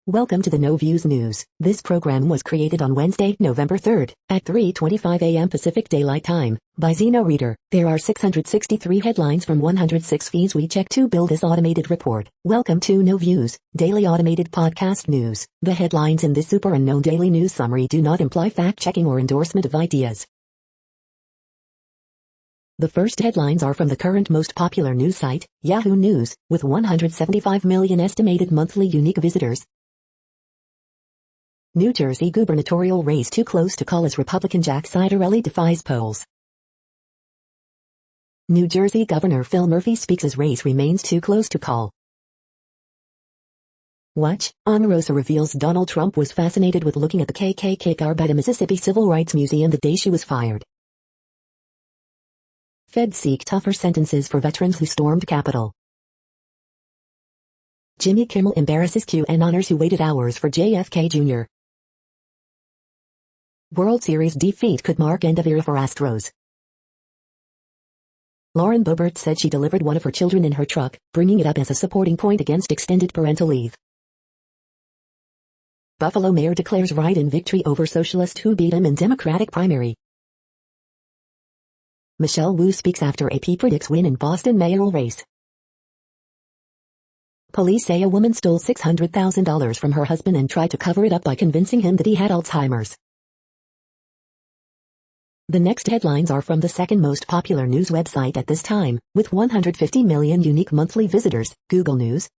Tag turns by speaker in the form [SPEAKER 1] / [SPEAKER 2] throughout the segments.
[SPEAKER 1] Welcome to the No Views News. This program was created on Wednesday, November 3rd, at 3:25 a.m. Pacific Daylight Time, by Zeno Reader. There are 663 headlines from 106 feeds we check to build this automated report. Welcome to No Views, daily automated podcast news. The headlines in this super unknown daily news summary do not imply fact-checking or endorsement of ideas. The first headlines are from the current most popular news site, Yahoo News, with 175 million estimated monthly unique visitors. New Jersey gubernatorial race too close to call as Republican Jack Ciattarelli defies polls. New Jersey Governor Phil Murphy speaks as race remains too close to call. Watch, Omarosa reveals Donald Trump was fascinated with looking at the KKK garb at a Mississippi Civil Rights Museum the day she was fired. Feds seek tougher sentences for veterans who stormed Capitol. Jimmy Kimmel embarrasses QAnoners who waited hours for JFK Jr. World Series defeat could mark end of era for Astros. Lauren Boebert said she delivered one of her children in her truck, bringing it up as a supporting point against extended parental leave. Buffalo mayor declares write-in victory over socialist who beat him in Democratic primary. Michelle Wu speaks after AP predicts win in Boston mayoral race. Police say a woman stole $600,000 from her husband and tried to cover it up by convincing him that he had Alzheimer's. The next headlines are from the second most popular news website at this time, with 150 million unique monthly visitors, Google News.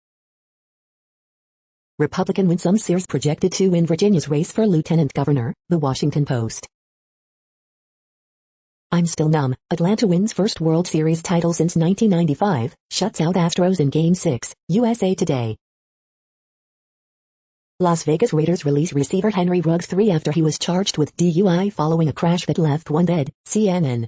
[SPEAKER 1] Republican Winsome Sears projected to win Virginia's race for lieutenant governor, The Washington Post. I'm still numb. Atlanta wins first World Series title since 1995, shuts out Astros in Game 6, USA Today. Las Vegas Raiders release receiver Henry Ruggs III after he was charged with DUI following a crash that left one dead, CNN.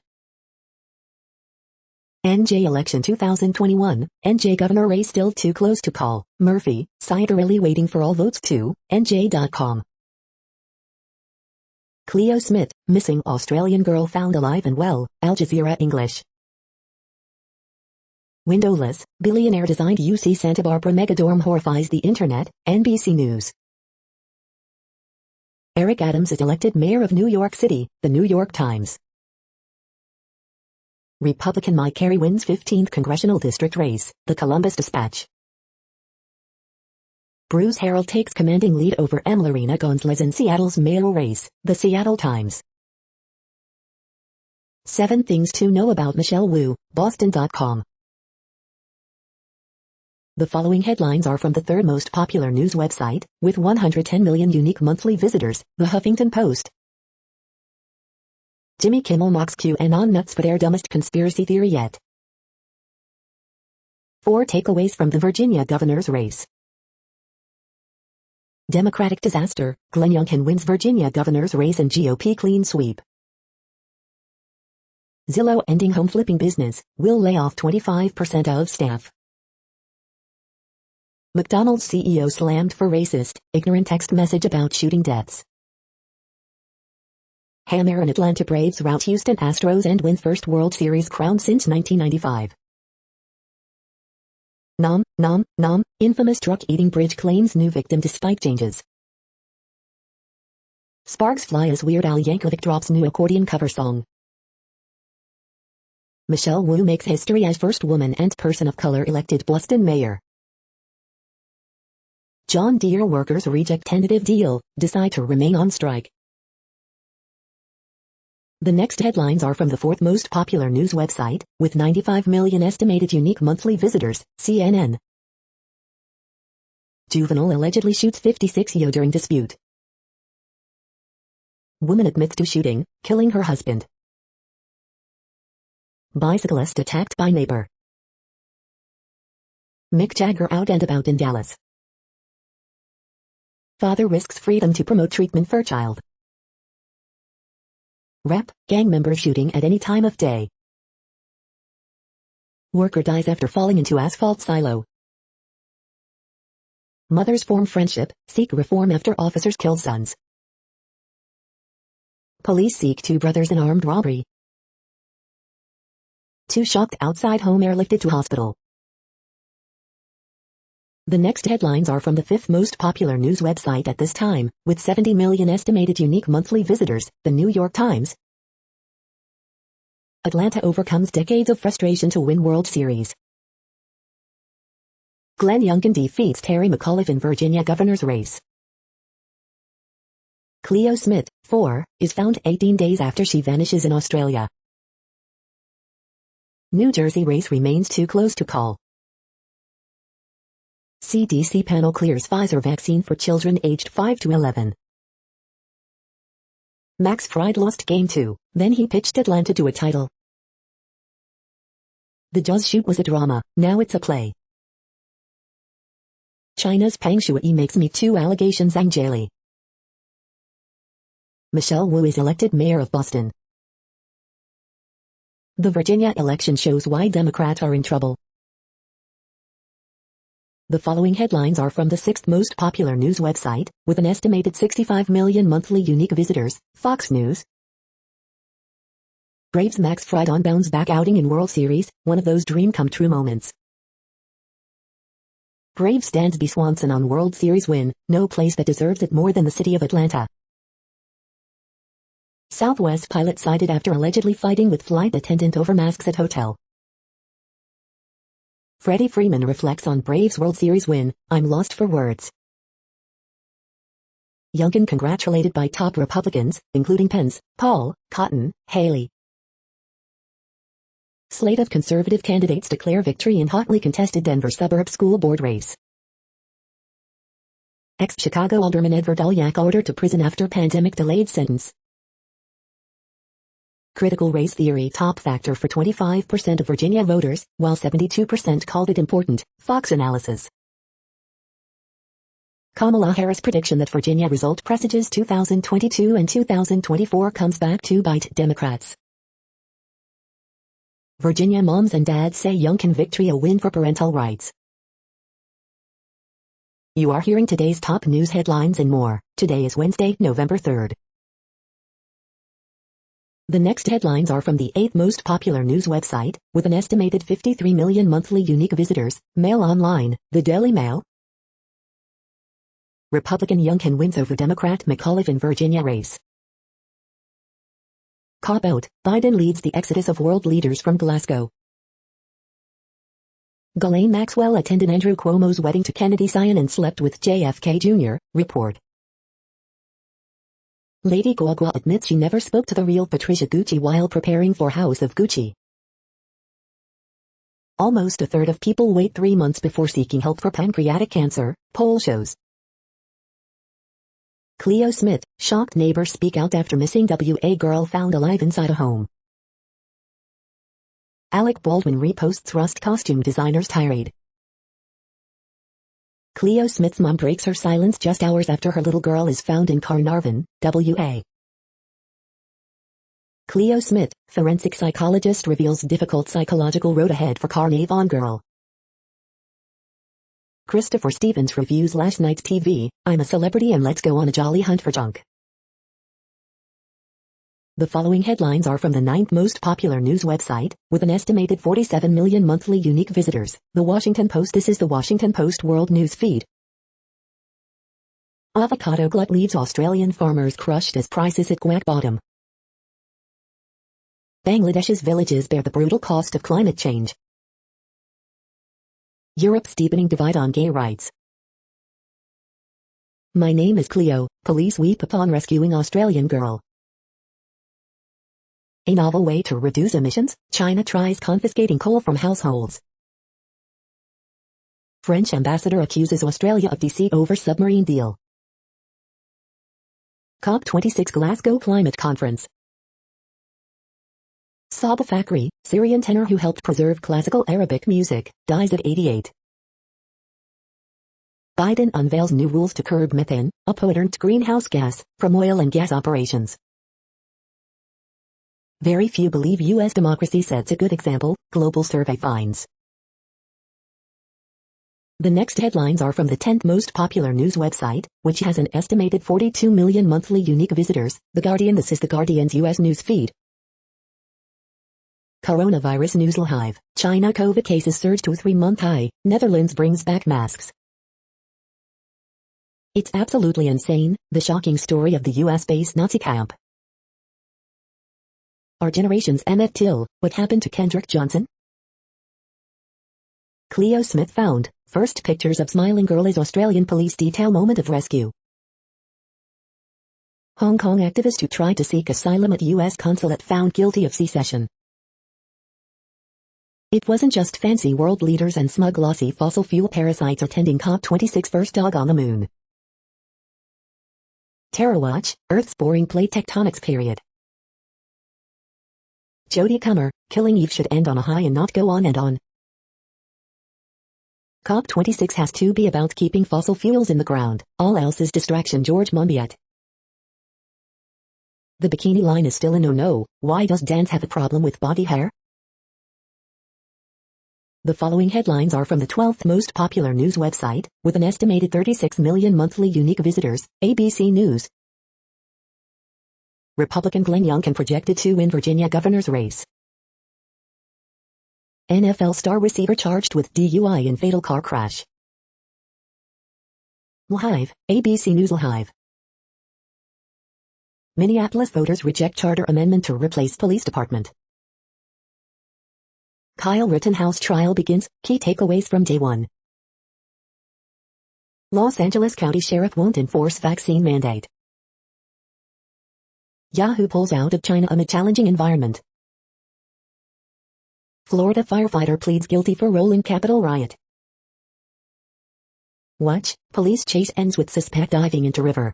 [SPEAKER 1] NJ election 2021, NJ governor race still too close to call, Murphy, Ciattarelli waiting for all votes too, NJ.com. Cleo Smith, missing Australian girl found alive and well, Al Jazeera English. Windowless, billionaire designed UC Santa Barbara megadorm horrifies the internet, NBC News. Eric Adams is elected mayor of New York City, The New York Times. Republican Mike Carey wins 15th congressional district race, The Columbus Dispatch. Bruce Harrell takes commanding lead over Emelarina Gonzalez in Seattle's mayoral race, The Seattle Times. 7 Things to Know About Michelle Wu, Boston.com. The following headlines are from the third most popular news website, with 110 million unique monthly visitors, The Huffington Post. Jimmy Kimmel mocks QAnon nuts for their dumbest conspiracy theory yet. 4 takeaways from the Virginia governor's race. Democratic disaster, Glenn Youngkin wins Virginia governor's race and GOP clean sweep. Zillow ending home flipping business, will lay off 25% of staff. McDonald's CEO slammed for racist, ignorant text message about shooting deaths. Hammer and Atlanta Braves rout Houston Astros and win first World Series crown since 1995. Nom, nom, nom, infamous truck-eating bridge claims new victim despite changes. Sparks fly as Weird Al Yankovic drops new accordion cover song. Michelle Wu makes history as first woman and person of color elected Boston mayor. John Deere workers reject tentative deal, decide to remain on strike. The next headlines are from the fourth most popular news website, with 95 million estimated unique monthly visitors, CNN. Juvenile allegedly shoots 56-year-old during dispute. Woman admits to shooting, killing her husband. Bicyclist attacked by neighbor. Mick Jagger out and about in Dallas. Father risks freedom to promote treatment for child. Rep, gang members shooting at any time of day. Worker dies after falling into asphalt silo. Mothers form friendship, seek reform after officers kill sons. Police seek 2 brothers in armed robbery. 2 shocked outside home airlifted to hospital. The next headlines are from the fifth most popular news website at this time, with 70 million estimated unique monthly visitors, the New York Times. Atlanta overcomes decades of frustration to win World Series. Glenn Youngkin defeats Terry McAuliffe in Virginia governor's race. Cleo Smith, 4, is found 18 days after she vanishes in Australia. New Jersey race remains too close to call. CDC panel clears Pfizer vaccine for children aged 5 to 11. Max Fried lost Game 2, then he pitched Atlanta to a title. The Jaws shoot was a drama, now it's a play. China's Peng Shuai makes Me Too allegations Anjali. Michelle Wu is elected mayor of Boston. The Virginia election shows why Democrats are in trouble. The following headlines are from the sixth most popular news website, with an estimated 65 million monthly unique visitors, Fox News. Braves Max Fried on bounce back outing in World Series, one of those dream come true moments. Braves Dansby Swanson on World Series win, no place that deserves it more than the city of Atlanta. Southwest pilot cited after allegedly fighting with flight attendant over masks at hotel. Freddie Freeman reflects on Braves World Series win, I'm lost for words. Youngkin congratulated by top Republicans, including Pence, Paul, Cotton, Haley. Slate of conservative candidates declare victory in hotly contested Denver suburb school board race. Ex-Chicago Alderman Edward Alyak ordered to prison after pandemic delayed sentence. Critical race theory top factor for 25% of Virginia voters, while 72% called it important, Fox analysis. Kamala Harris prediction that Virginia result presages 2022 and 2024 comes back to bite Democrats. Virginia moms and dads say Youngkin victory a win for parental rights. You are hearing today's top news headlines and more. Today is Wednesday, November 3rd. The next headlines are from the eighth most popular news website, with an estimated 53 million monthly unique visitors, Mail Online, the Daily Mail. Republican Youngkin wins over Democrat McAuliffe in Virginia race. Cop-out, Biden leads the exodus of world leaders from Glasgow. Ghislaine Maxwell attended Andrew Cuomo's wedding to Kennedy Zion and slept with JFK Jr., report. Lady Gaga admits she never spoke to the real Patricia Gucci while preparing for House of Gucci. Almost a third of people wait 3 months before seeking help for pancreatic cancer, poll shows. Cleo Smith, shocked neighbors speak out after missing WA girl found alive inside a home. Alec Baldwin reposts Rust costume designer's tirade. Cleo Smith's mom breaks her silence just hours after her little girl is found in Carnarvon, WA. Cleo Smith, forensic psychologist reveals difficult psychological road ahead for Carnarvon girl. Christopher Stevens reviews last night's TV, I'm a Celebrity and Let's Go on a Jolly Hunt for Junk. The following headlines are from the ninth most popular news website, with an estimated 47 million monthly unique visitors, The Washington Post. This is the Washington Post World News Feed. Avocado glut leaves Australian farmers crushed as prices hit quack bottom. Bangladesh's villages bear the brutal cost of climate change. Europe's deepening divide on gay rights. My name is Cleo, police weep upon rescuing Australian girl. A novel way to reduce emissions, China tries confiscating coal from households. French ambassador accuses Australia of deceit over submarine deal. COP26 Glasgow Climate Conference. Sabah Fakhri, Syrian tenor who helped preserve classical Arabic music, dies at 88. Biden unveils new rules to curb methane, a potent greenhouse gas, from oil and gas operations. Very few believe U.S. democracy sets a good example, global survey finds. The next headlines are from the 10th most popular news website, which has an estimated 42 million monthly unique visitors, The Guardian. This is The Guardian's U.S. news feed. Coronavirus news live. China COVID cases surge to a 3-month high. Netherlands brings back masks. It's absolutely insane, the shocking story of the US-based Nazi camp. Our generation's Emmett Till, what happened to Kendrick Johnson? Cleo Smith found, first pictures of smiling girl as Australian police detail moment of rescue. Hong Kong activist who tried to seek asylum at US consulate found guilty of secession. It wasn't just fancy world leaders and smug glossy fossil fuel parasites attending COP26 first dog on the moon. Terror Watch, Earth's boring plate tectonics period. Jodie Comer, killing Eve should end on a high and not go on and on. COP26 has to be about keeping fossil fuels in the ground, all else is distraction. George Monbiot. The bikini line is still a no-no, why does dance have a problem with body hair? The following headlines are from the 12th most popular news website, with an estimated 36 million monthly unique visitors, ABC News. Republican Glenn Youngkin projected to win Virginia governor's race. NFL star receiver charged with DUI in fatal car crash. Live, ABC News Live. Minneapolis voters reject charter amendment to replace police department. Kyle Rittenhouse trial begins, key takeaways from day one. Los Angeles County Sheriff won't enforce vaccine mandate. Yahoo pulls out of China amid challenging environment. Florida firefighter pleads guilty for rolling Capitol riot. Watch, police chase ends with suspect diving into river.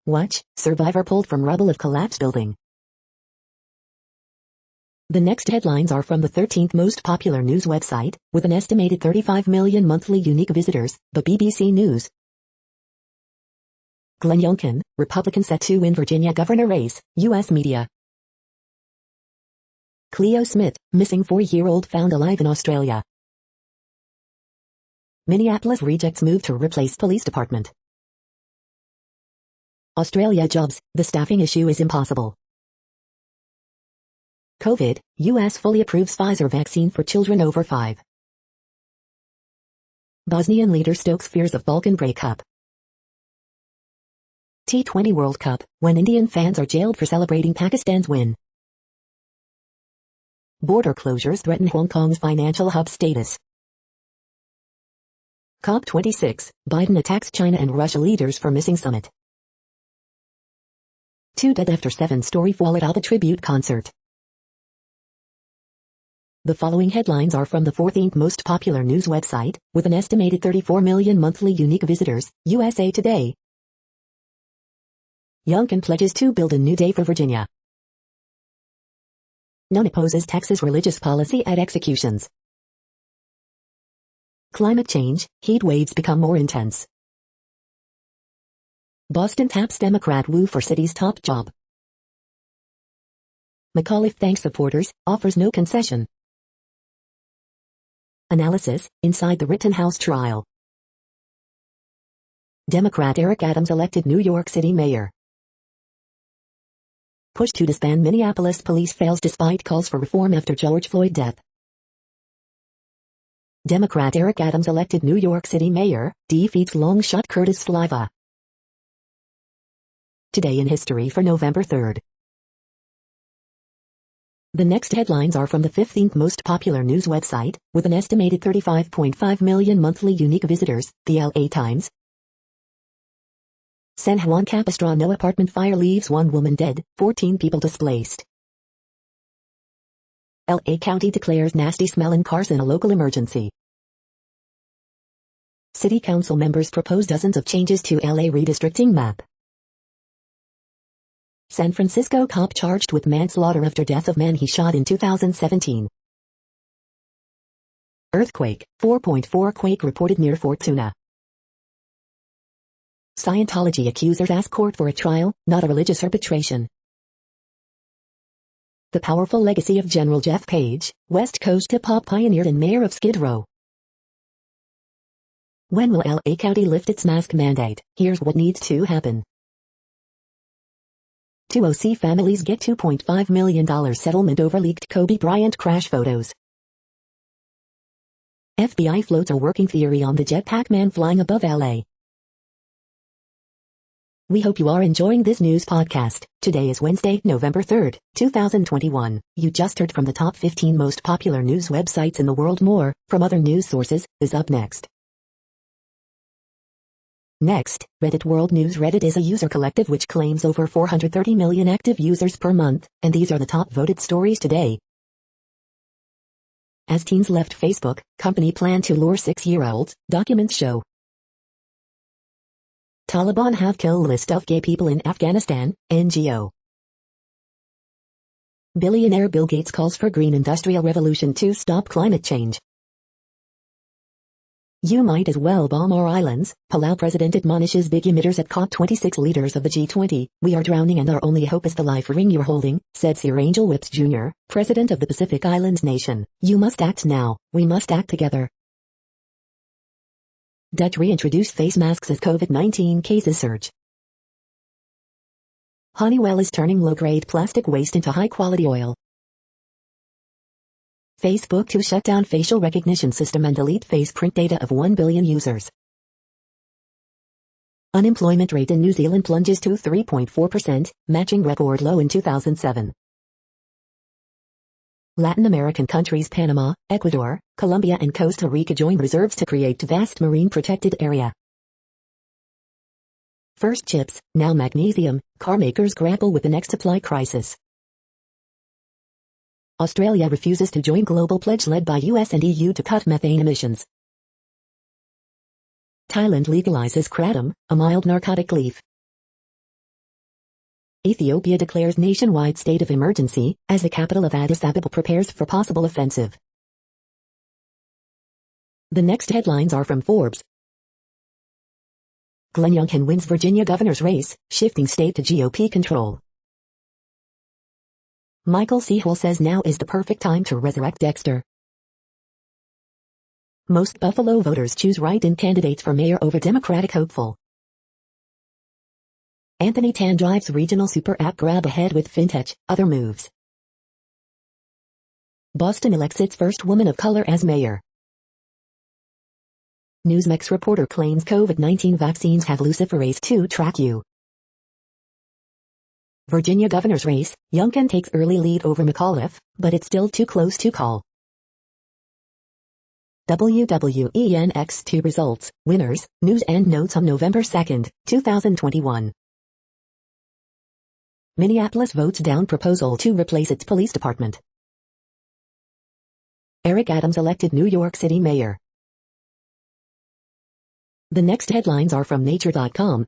[SPEAKER 1] Watch, survivor pulled from rubble of collapsed building. The next headlines are from the 13th most popular news website, with an estimated 35 million monthly unique visitors, the BBC News. Glenn Youngkin, Republican set to win Virginia governor race, U.S. media. Cleo Smith, missing 4-year-old found alive in Australia. Minneapolis rejects move to replace police department. Australia jobs, the staffing issue is impossible. COVID, U.S. fully approves Pfizer vaccine for children over 5. Bosnian leader stokes fears of Balkan breakup. T20 World Cup, when Indian fans are jailed for celebrating Pakistan's win. Border closures threaten Hong Kong's financial hub status. COP26, Biden attacks China and Russia leaders for missing summit. 2 dead after 7-story fall at ABBA tribute concert. The following headlines are from the 14th most popular news website, with an estimated 34 million monthly unique visitors, USA Today. Youngkin pledges to build a new day for Virginia. None opposes Texas religious policy at executions. Climate change, heat waves become more intense. Boston taps Democrat woo for city's top job. McAuliffe thanks supporters, offers no concession. Analysis, inside the Rittenhouse trial. Democrat Eric Adams elected New York City mayor. Push to disband Minneapolis police fails despite calls for reform after George Floyd death. Democrat Eric Adams elected New York City mayor, defeats long shot Curtis Sliva. Today in history for November 3rd. The next headlines are from the 15th most popular news website, with an estimated 35.5 million monthly unique visitors, the LA Times. San Juan Capistrano apartment fire leaves 1 woman dead, 14 people displaced. LA County declares nasty smell in Carson a local emergency. City Council members propose dozens of changes to LA redistricting map. San Francisco cop charged with manslaughter after death of man he shot in 2017. Earthquake, 4.4 quake reported near Fort Suna. Scientology accusers ask court for a trial, not a religious arbitration. The powerful legacy of General Jeff Page, West Coast hip-hop pioneer and mayor of Skid Row. When will LA County lift its mask mandate? Here's what needs to happen. 2 OC families get $2.5 million settlement over leaked Kobe Bryant crash photos. FBI floats a working theory on the jetpack man flying above LA. We hope you are enjoying this news podcast. Today is Wednesday, November 3rd, 2021. You just heard from the top 15 most popular news websites in the world. More from other news sources is up next. Next, Reddit World News. Reddit is a user collective which claims over 430 million active users per month, and these are the top voted stories today. As teens left Facebook, company plan to lure 6-year-olds, documents show. Taliban have kill list of gay people in Afghanistan, NGO. Billionaire Bill Gates calls for green industrial revolution to stop climate change. You might as well bomb our islands, Palau president admonishes big emitters at COP26. Leaders of the G20, we are drowning and our only hope is the life ring you're holding, said Sir Angel Whips Jr., president of the Pacific Islands nation. You must act now, we must act together. Dutch reintroduce face masks as COVID-19 cases surge. Honeywell is turning low-grade plastic waste into high-quality oil. Facebook to shut down facial recognition system and delete face print data of 1 billion users. Unemployment rate in New Zealand plunges to 3.4%, matching record low in 2007. Latin American countries Panama, Ecuador, Colombia and Costa Rica join reserves to create vast marine protected area. First chips, now magnesium, car makers grapple with the next supply crisis. Australia refuses to join global pledge led by US and EU to cut methane emissions. Thailand legalizes kratom, a mild narcotic leaf. Ethiopia declares nationwide state of emergency, as the capital of Addis Ababa prepares for possible offensive. The next headlines are from Forbes. Glenn Youngkin wins Virginia governor's race, shifting state to GOP control. Michael Seahole says now is the perfect time to resurrect Dexter. Most Buffalo voters choose write-in candidates for mayor over Democratic hopeful. Anthony Tan drives regional super app grab ahead with fintech, other moves. Boston elects its first woman of color as mayor. Newsmax reporter claims COVID-19 vaccines have luciferase to track you. Virginia governor's race, Youngkin takes early lead over McAuliffe, but it's still too close to call. WWE NXT results, winners, news and notes on November 2nd, 2021. Minneapolis votes down proposal to replace its police department. Eric Adams elected New York City mayor. The next headlines are from Nature.com.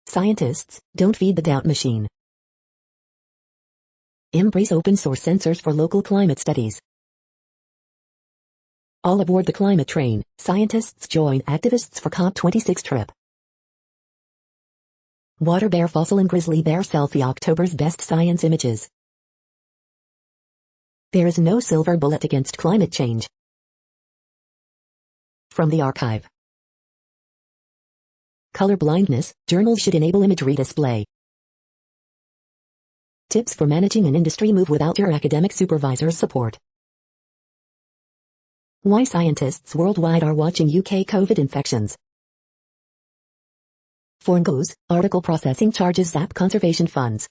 [SPEAKER 1] Scientists, don't feed the doubt machine. Embrace open source sensors for local climate studies. All aboard the climate train, scientists join activists for COP26 trip. Water bear fossil and grizzly bear selfie. October's best science images. There is no silver bullet against climate change. From the archive. Color blindness, journals should enable imagery display. Tips for managing an industry move without your academic supervisor's support. Why scientists worldwide are watching UK COVID infections. Foreign goes, article processing charges zap conservation funds.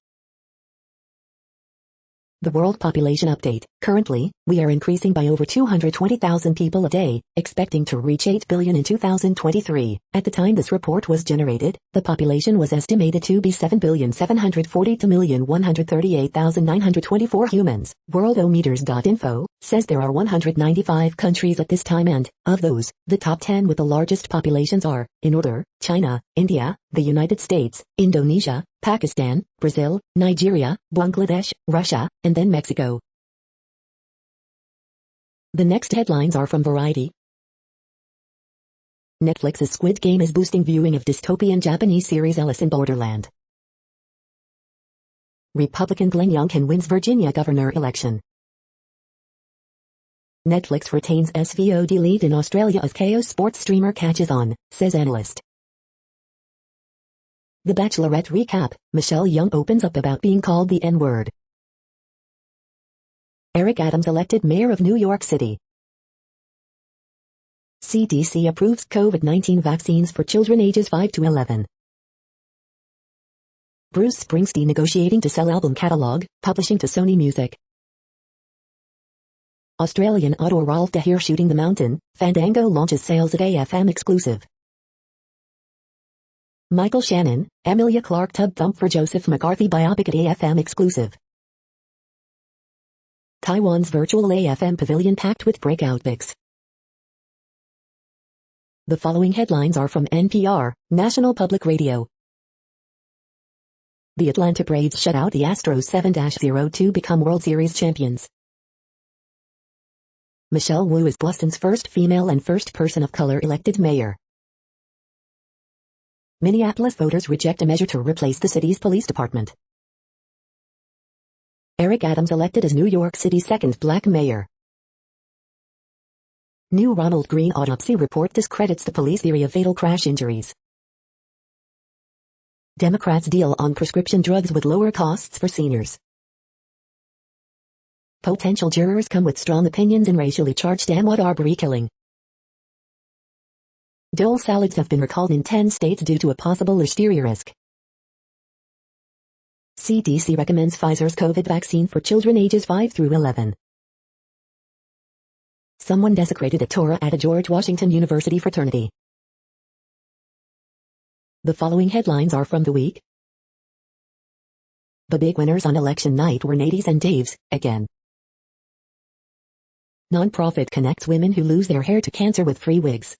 [SPEAKER 1] The World Population Update. Currently, we are increasing by over 220,000 people a day, expecting to reach 8 billion in 2023. At the time this report was generated, the population was estimated to be 7,742,138,924 humans. Worldometers.info says there are 195 countries at this time and, of those, the top 10 with the largest populations are, in order, China, India, the United States, Indonesia, Pakistan, Brazil, Nigeria, Bangladesh, Russia, and then Mexico. The next headlines are from Variety. Netflix's Squid Game is boosting viewing of dystopian Japanese series Alice in Borderland. Republican Glenn Youngkin wins Virginia governor election. Netflix retains SVOD lead in Australia as Chaos sports streamer catches on, says analyst. The Bachelorette recap, Michelle Young opens up about being called the N-word. Eric Adams elected mayor of New York City. CDC approves COVID-19 vaccines for children ages 5 to 11. Bruce Springsteen negotiating to sell album catalog, publishing to Sony Music. Australian author Ralph Dahir shooting the mountain, Fandango launches sales at AFM exclusive. Michael Shannon, Emilia Clarke tub thump for Joseph McCarthy biopic at AFM exclusive. Taiwan's virtual AFM pavilion packed with breakout pics. The following headlines are from NPR, National Public Radio. The Atlanta Braves shut out the Astros 7-0 to become World Series champions. Michelle Wu is Boston's first female and first person of color elected mayor. Minneapolis voters reject a measure to replace the city's police department. Eric Adams elected as New York City's second black mayor. New Ronald Greene autopsy report discredits the police theory of fatal crash injuries. Democrats deal on prescription drugs with lower costs for seniors. Potential jurors come with strong opinions in racially charged Ahmaud Arbery killing. Dole salads have been recalled in 10 states due to a possible listeria risk. CDC recommends Pfizer's COVID vaccine for children ages 5 through 11. Someone desecrated a Torah at a George Washington University fraternity. The following headlines are from The Week. The big winners on election night were Nadies and Daves, again. Nonprofit connects women who lose their hair to cancer with free wigs.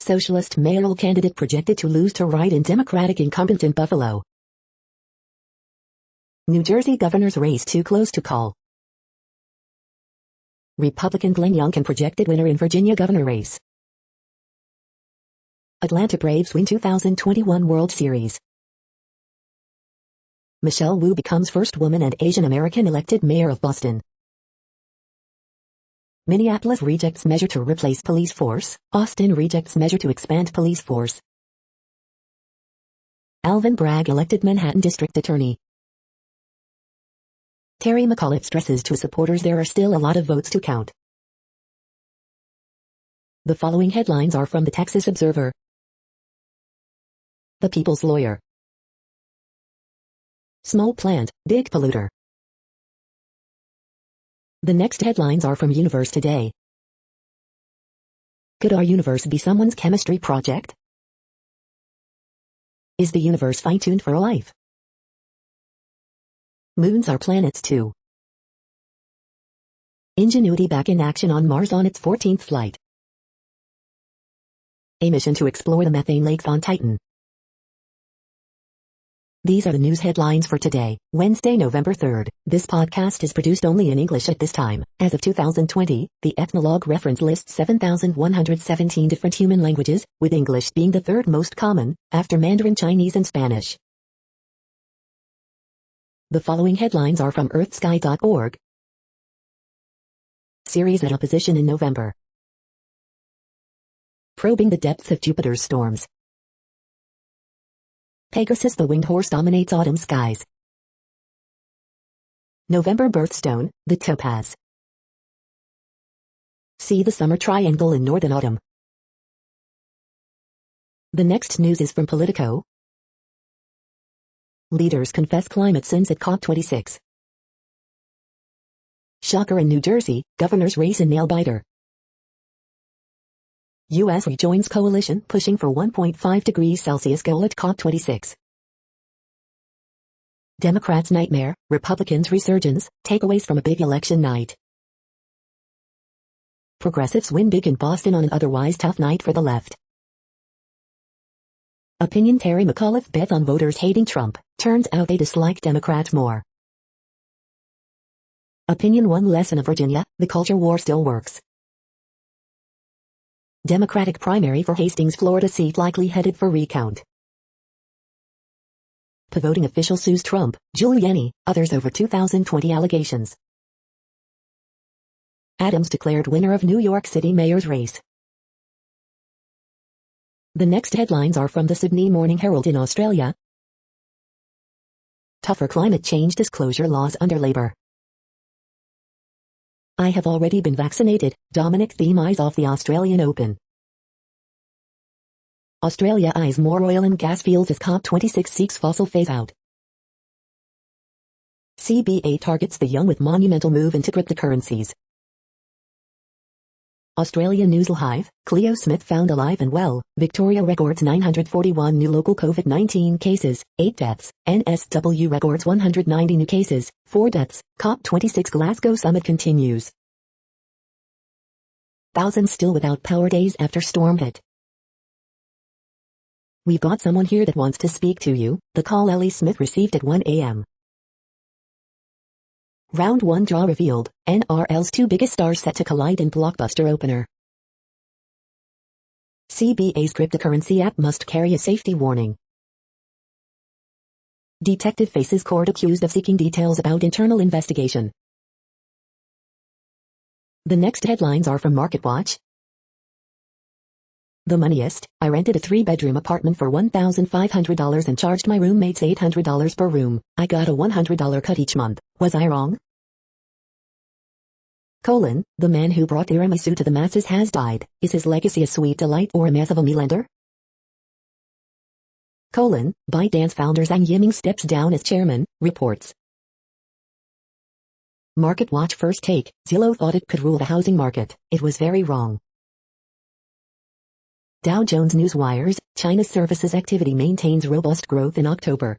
[SPEAKER 1] Socialist mayoral candidate projected to lose to write-in Democratic incumbent in Buffalo. New Jersey governor's race too close to call. Republican Glenn Youngkin projected winner in Virginia governor race. Atlanta Braves win 2021 World Series. Michelle Wu becomes first woman and Asian American elected mayor of Boston. Minneapolis rejects measure to replace police force. Austin rejects measure to expand police force. Alvin Bragg elected Manhattan District Attorney. Terry McAuliffe stresses to supporters there are still a lot of votes to count. The following headlines are from the Texas Observer. The People's Lawyer. Small plant, big polluter. The next headlines are from Universe Today. Could our universe be someone's chemistry project? Is the universe fine-tuned for life? Moons are planets too. Ingenuity back in action on Mars on its 14th flight. A mission to explore the methane lakes on Titan. These are the news headlines for today, Wednesday, November 3rd. This podcast is produced only in English at this time. As of 2020, the Ethnologue reference lists 7,117 different human languages, with English being the third most common, after Mandarin Chinese and Spanish. The following headlines are from earthsky.org. Series at opposition in November. Probing the depths of Jupiter's storms. Pegasus the winged horse dominates autumn skies. November birthstone, the topaz. See the summer triangle in northern autumn. The next news is from Politico. Leaders confess climate sins at COP26. Shocker in New Jersey, governor's race in nail-biter. U.S. rejoins coalition pushing for 1.5 degrees Celsius goal at COP26. Democrats' nightmare, Republicans' resurgence, takeaways from a big election night. Progressives win big in Boston on an otherwise tough night for the left. Opinion Terry McAuliffe bet on voters hating Trump, turns out they dislike Democrats more. Opinion one lesson of Virginia, the culture war still works. Democratic primary for Hastings, Florida seat likely headed for recount. The voting official sues Trump, Giuliani, others over 2020 allegations. Adams declared winner of New York City mayor's race. The next headlines are from the Sydney Morning Herald in Australia. Tougher climate change disclosure laws under Labour. I have already been vaccinated. Dominic Thiem eyes off the Australian Open. Australia eyes more oil and gas fields as COP26 seeks fossil phase-out. CBA targets the young with monumental move into cryptocurrencies. Australian News Live, Cleo Smith found alive and well. Victoria records 941 new local COVID-19 cases, 8 deaths. NSW records 190 new cases, 4 deaths. COP26 Glasgow summit continues. Thousands still without power days after storm hit. We've got someone here that wants to speak to you. The call Ellie Smith received at 1 a.m. Round 1 draw revealed, NRL's 2 biggest stars set to collide in blockbuster opener. CBA's cryptocurrency app must carry a safety warning. Detective faces court accused of seeking details about internal investigation. The next headlines are from MarketWatch. The moneyest, I rented a 3-bedroom apartment for $1,500 and charged my roommates $800 per room. I got a $100 cut each month. Was I wrong? The man who brought tiramisu to the masses has died. Is his legacy a sweet delight or a mess of a meal-ender? ByteDance founder Zhang Yiming steps down as chairman, reports. MarketWatch first take, Zillow thought it could rule the housing market. It was very wrong. Dow Jones Newswires, China's services activity maintains robust growth in October.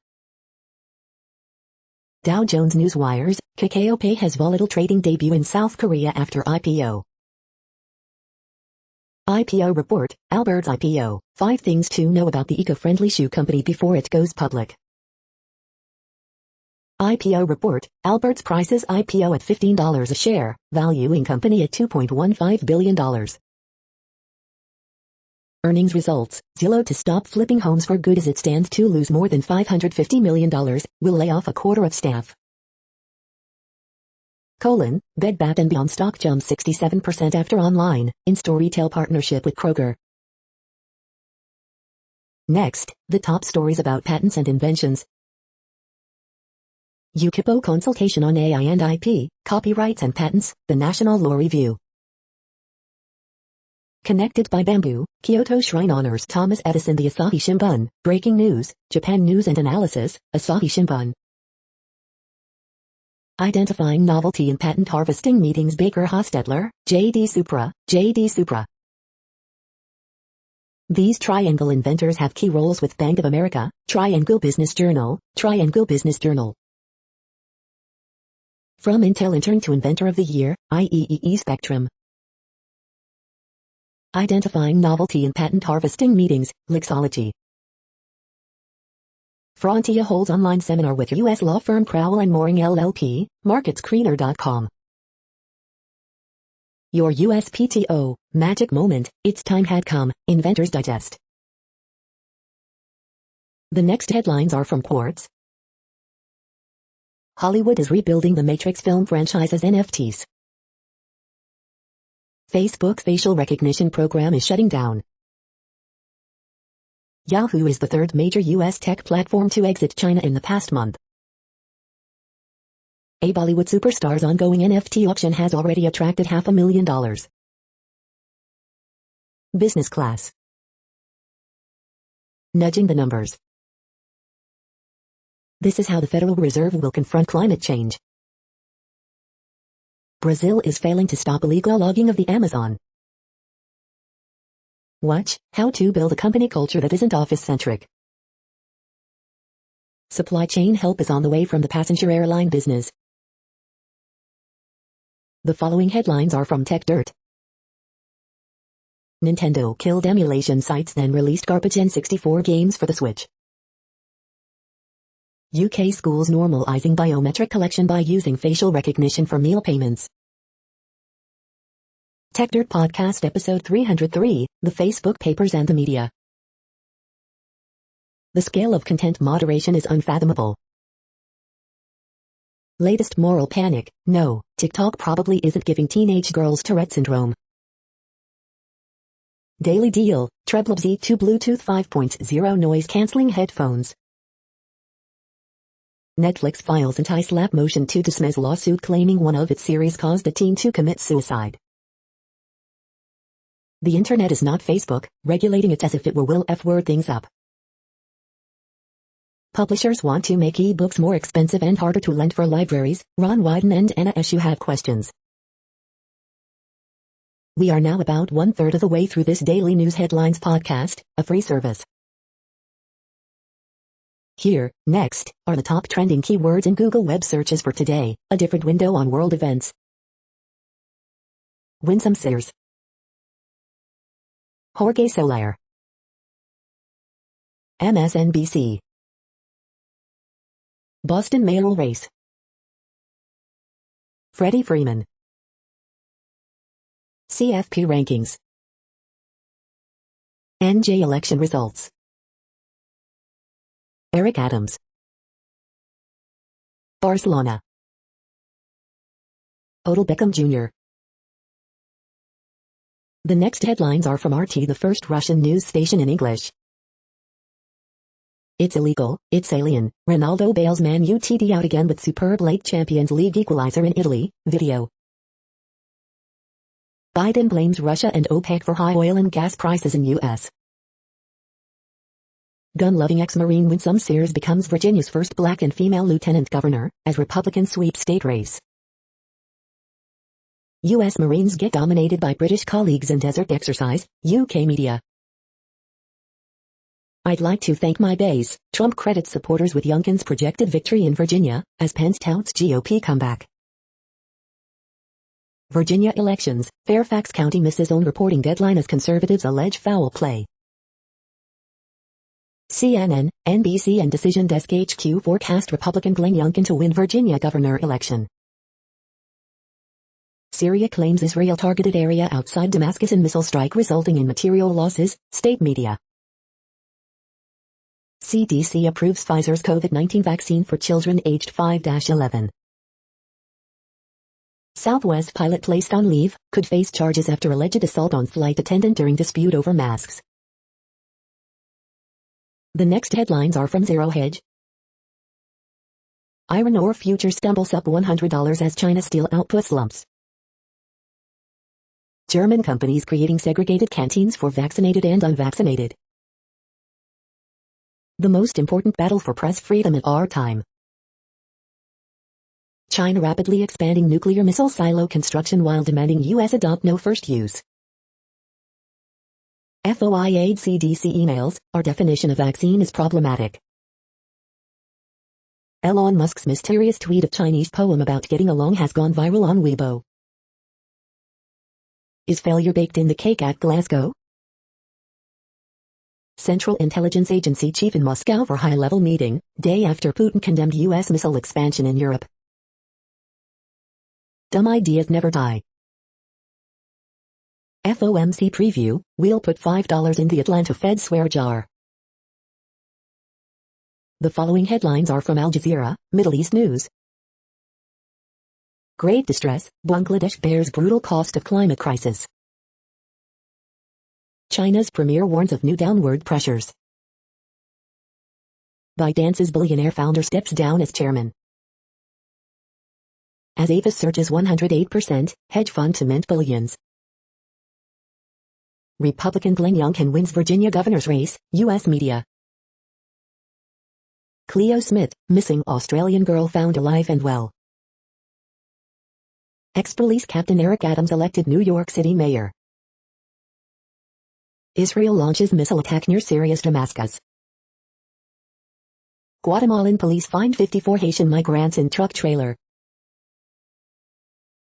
[SPEAKER 1] Dow Jones Newswires, KakaoPay has volatile trading debut in South Korea after IPO. IPO report, Albert's IPO, 5 things to know about the eco-friendly shoe company before it goes public. IPO report, Albert's prices IPO at $15 a share, valuing company at $2.15 billion. Earnings results, Zillow to stop flipping homes for good as it stands to lose more than $550 million, will lay off a quarter of staff. Bed Bath & Beyond stock jumps 67% after online, in-store retail partnership with Kroger. Next, the top stories about patents and inventions. UTC.mp4 consultation on AI and IP, copyrights and patents, the National Law Review. Connected by Bamboo, Kyoto Shrine honors Thomas Edison. The Asahi Shimbun, breaking news, Japan News and Analysis, Asahi Shimbun. Identifying novelty in patent harvesting meetings Baker Hostetler, J.D. Supra. These triangle inventors have key roles with Bank of America, Triangle Business Journal. From Intel intern to inventor of the year, IEEE Spectrum. Identifying novelty in patent harvesting meetings, Lexology. Frontia holds online seminar with U.S. law firm Crowell & Mooring LLP, MarketScreener.com. Your USPTO, magic moment, its time had come, Inventors Digest. The next headlines are from Quartz. Hollywood is rebuilding the Matrix film franchise as NFTs. Facebook facial recognition program is shutting down. Yahoo is the 3rd major U.S. tech platform to exit China in the past month. A Bollywood superstar's ongoing NFT auction has already attracted $500,000. Business class. Nudging the numbers. This is how the Federal Reserve will confront climate change. Brazil is failing to stop illegal logging of the Amazon. Watch, how to build a company culture that isn't office-centric. Supply chain help is on the way from the passenger airline business. The following headlines are from TechDirt. Nintendo killed emulation sites then released garbage N64 games for the Switch. UK schools normalizing biometric collection by using facial recognition for meal payments. TechDirt Podcast Episode 303, The Facebook Papers and the Media. The scale of content moderation is unfathomable. Latest moral panic, no, TikTok probably isn't giving teenage girls Tourette syndrome. Daily Deal, Treble Z2 Bluetooth 5.0 noise cancelling headphones. Netflix files anti-slap motion to dismiss lawsuit claiming one of its series caused a teen to commit suicide. The internet is not Facebook, regulating it as if it were will F-word things up. Publishers want to make e-books more expensive and harder to lend for libraries. Ron Wyden and Anna Eshoo have questions. We are now about 1/3 of the way through this daily news headlines podcast, a free service. Here, next, are the top trending keywords in Google web searches for today, a different window on world events. Winsome Sears. Jorge Soler. MSNBC. Boston mayoral race. Freddie Freeman. CFP rankings. NJ election results. Eric Adams. Barcelona. Odell Beckham Jr. The next headlines are from RT, the first Russian news station in English. It's illegal, it's alien. Ronaldo bails Man UTD out again with superb late Champions League equalizer in Italy. Video. Biden blames Russia and OPEC for high oil and gas prices in U.S. Gun-loving ex-Marine Winsome Sears becomes Virginia's first black and female lieutenant governor, as Republicans sweep state race. U.S. Marines get dominated by British colleagues in desert exercise. UK media. I'd like to thank my base. Trump credits supporters with Youngkin's projected victory in Virginia, as Pence touts GOP comeback. Virginia elections. Fairfax County misses own reporting deadline as conservatives allege foul play. CNN, NBC and Decision Desk HQ forecast Republican Glenn Youngkin to win Virginia governor election. Syria claims Israel targeted area outside Damascus in missile strike resulting in material losses. State media. CDC approves Pfizer's COVID-19 vaccine for children aged 5-11. Southwest pilot placed on leave, could face charges after alleged assault on flight attendant during dispute over masks. The next headlines are from Zero Hedge. Iron ore future stumbles up $100 as China steel output slumps. German companies creating segregated canteens for vaccinated and unvaccinated. The most important battle for press freedom in our time. China rapidly expanding nuclear missile silo construction while demanding U.S. adopt no first use. FOIA CDC emails, our definition of vaccine is problematic. Elon Musk's mysterious tweet of Chinese poem about getting along has gone viral on Weibo. Is failure baked in the cake at Glasgow? Central Intelligence Agency chief in Moscow for high-level meeting, day after Putin condemned U.S. missile expansion in Europe. Dumb ideas never die. FOMC preview, we'll put $5 in the Atlanta Fed swear jar. The following headlines are from Al Jazeera, Middle East News. Great distress, Bangladesh bears brutal cost of climate crisis. China's premier warns of new downward pressures. ByteDance's billionaire founder steps down as chairman. As Avis surges 108%, hedge fund to mint billions. Republican Glenn Youngkin wins Virginia governor's race, U.S. media. Cleo Smith, missing Australian girl found alive and well. Ex-police captain Eric Adams elected New York City mayor. Israel launches missile attack near Syria's Damascus. Guatemalan police find 54 Haitian migrants in truck trailer.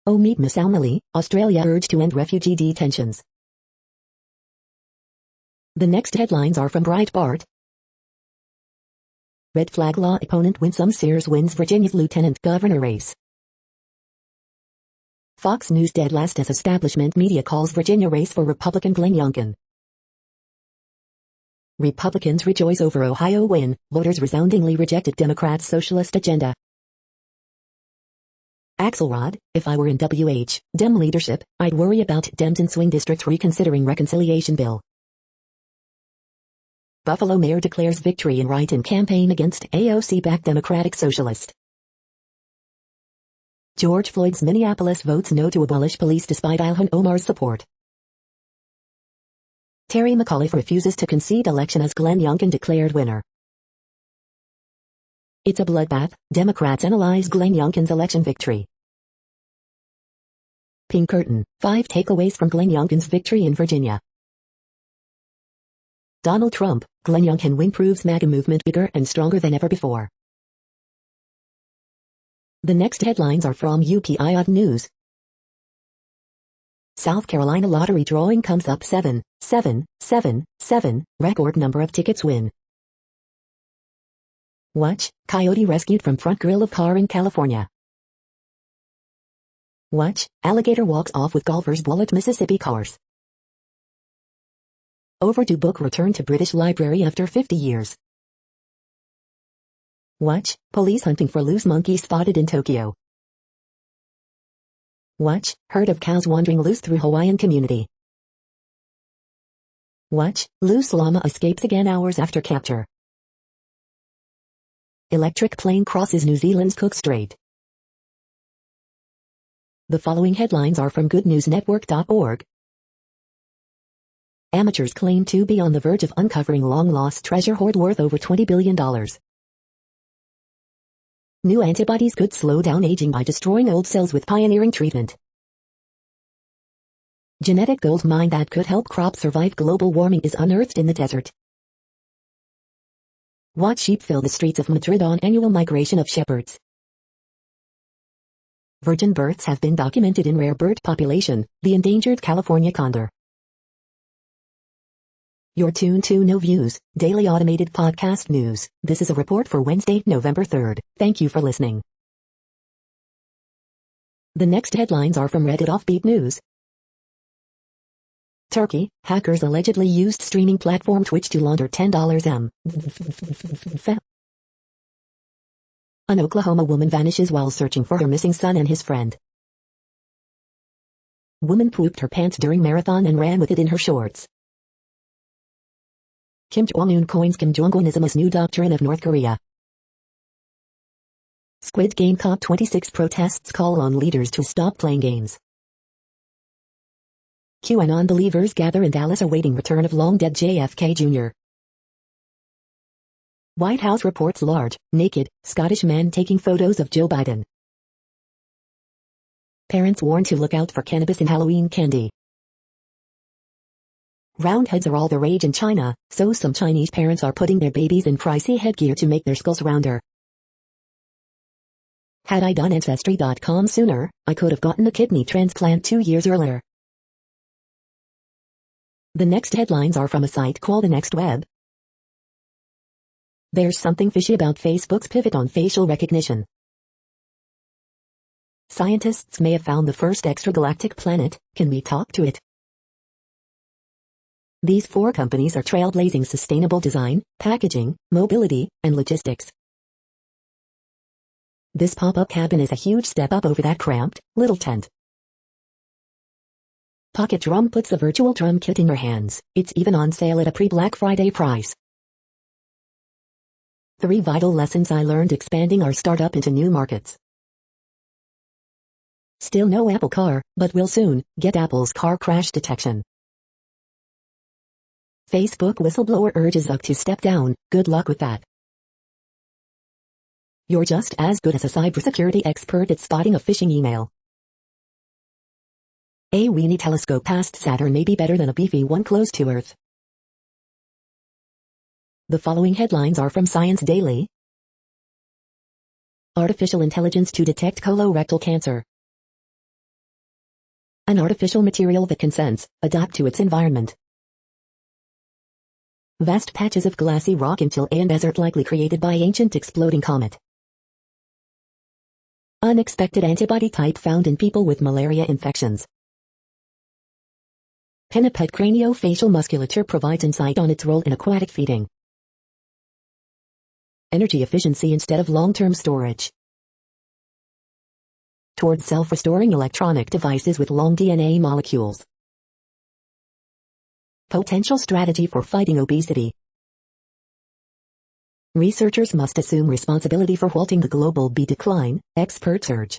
[SPEAKER 1] Meet Miss Almali, Australia urged to end refugee detentions. The next headlines are from Breitbart. Red flag law opponent Winsome Sears wins Virginia's lieutenant governor race. Fox News dead last as establishment media calls Virginia race for Republican Glenn Youngkin. Republicans rejoice over Ohio win, voters resoundingly rejected Democrats' socialist agenda. Axelrod, if I were in Dem leadership, I'd worry about Dems in swing districts reconsidering reconciliation bill. Buffalo mayor declares victory in write-in campaign against AOC-backed Democratic Socialist. George Floyd's Minneapolis votes no to abolish police despite Ilhan Omar's support. Terry McAuliffe refuses to concede election as Glenn Youngkin declared winner. It's a bloodbath, Democrats analyze Glenn Youngkin's election victory. Pink Curtain, 5 takeaways from Glenn Youngkin's victory in Virginia. Donald Trump, Glenn Youngkin win proves MAGA movement bigger and stronger than ever before. The next headlines are from UPI News. South Carolina lottery drawing comes up 7, record number of tickets win. Watch, coyote rescued from front grille of car in California. Watch, alligator walks off with golfer's wallet Mississippi cars. Overdue book return to British Library after 50 years. Watch, police hunting for loose monkey spotted in Tokyo. Watch, herd of cows wandering loose through Hawaiian community. Watch, loose llama escapes again hours after capture. Electric plane crosses New Zealand's Cook Strait. The following headlines are from goodnewsnetwork.org. Amateurs claim to be on the verge of uncovering long-lost treasure hoard worth over $20 billion. New antibodies could slow down aging by destroying old cells with pioneering treatment. Genetic gold mine that could help crops survive global warming is unearthed in the desert. Watch sheep fill the streets of Madrid on annual migration of shepherds. Virgin births have been documented in rare bird population, the endangered California condor. You're tuned to No Views, daily automated podcast news. This is a report for Wednesday, November 3rd. Thank you for listening. The next headlines are from Reddit Offbeat News. Turkey, hackers allegedly used streaming platform Twitch to launder $10 m. An Oklahoma woman vanishes while searching for her missing son and his friend. Woman pooped her pants during marathon and ran with it in her shorts. Kim Jong-un coins Kim Jong-unism as new doctrine of North Korea. Squid Game COP26 protests call on leaders to stop playing games. QAnon believers gather in Dallas awaiting return of long-dead JFK Jr. White House reports large, naked, Scottish man taking photos of Joe Biden. Parents warned to look out for cannabis in Halloween candy. Round heads are all the rage in China, so some Chinese parents are putting their babies in pricey headgear to make their skulls rounder. Had I done Ancestry.com sooner, I could have gotten a kidney transplant 2 years earlier. The next headlines are from a site called The Next Web. There's something fishy about Facebook's pivot on facial recognition. Scientists may have found the first extragalactic planet. Can we talk to it? These 4 companies are trailblazing sustainable design, packaging, mobility, and logistics. This pop-up cabin is a huge step up over that cramped, little tent. Pocket Drum puts a virtual drum kit in your hands. It's even on sale at a pre-Black Friday price. 3 vital lessons I learned expanding our startup into new markets. Still no Apple Car, but will soon get Apple's car crash detection. Facebook whistleblower urges Zuck to step down. Good luck with that. You're just as good as a cybersecurity expert at spotting a phishing email. A weeny telescope past Saturn may be better than a beefy one close to Earth. The following headlines are from Science Daily. Artificial intelligence to detect colorectal cancer. An artificial material that can sense, adapt to its environment. Vast patches of glassy rock in Chilean desert likely created by ancient exploding comet. Unexpected antibody type found in people with malaria infections. Pinniped craniofacial musculature provides insight on its role in aquatic feeding. Energy efficiency instead of long-term storage. Towards self-restoring electronic devices with long DNA molecules. Potential strategy for fighting obesity. Researchers must assume responsibility for halting the global B decline, experts urge.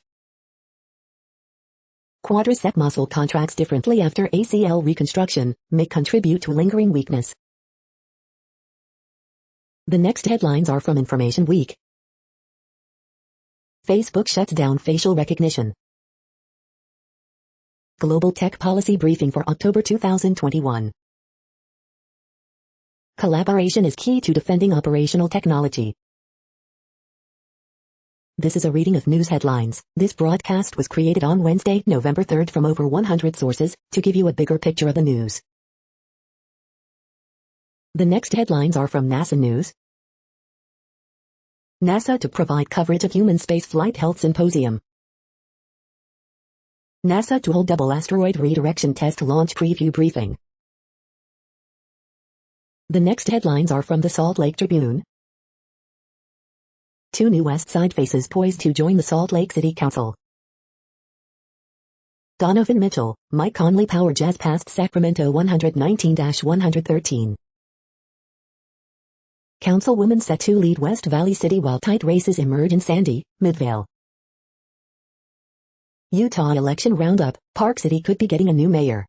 [SPEAKER 1] Quadricep muscle contracts differently after ACL reconstruction, may contribute to lingering weakness. The next headlines are from Information Week. Facebook shuts down facial recognition. Global Tech Policy Briefing for October 2021. Collaboration is key to defending operational technology. This is a reading of news headlines. This broadcast was created on Wednesday, November 3rd from over 100 sources, to give you a bigger picture of the news. The next headlines are from NASA News. NASA to provide coverage of human spaceflight health symposium. NASA to hold double asteroid redirection test launch preview briefing. The next headlines are from the Salt Lake Tribune. 2 new West Side faces poised to join the Salt Lake City Council. Donovan Mitchell, Mike Conley Power Jazz passed Sacramento 119-113. Councilwoman set to lead West Valley City while tight races emerge in Sandy, Midvale. Utah election roundup, Park City could be getting a new mayor.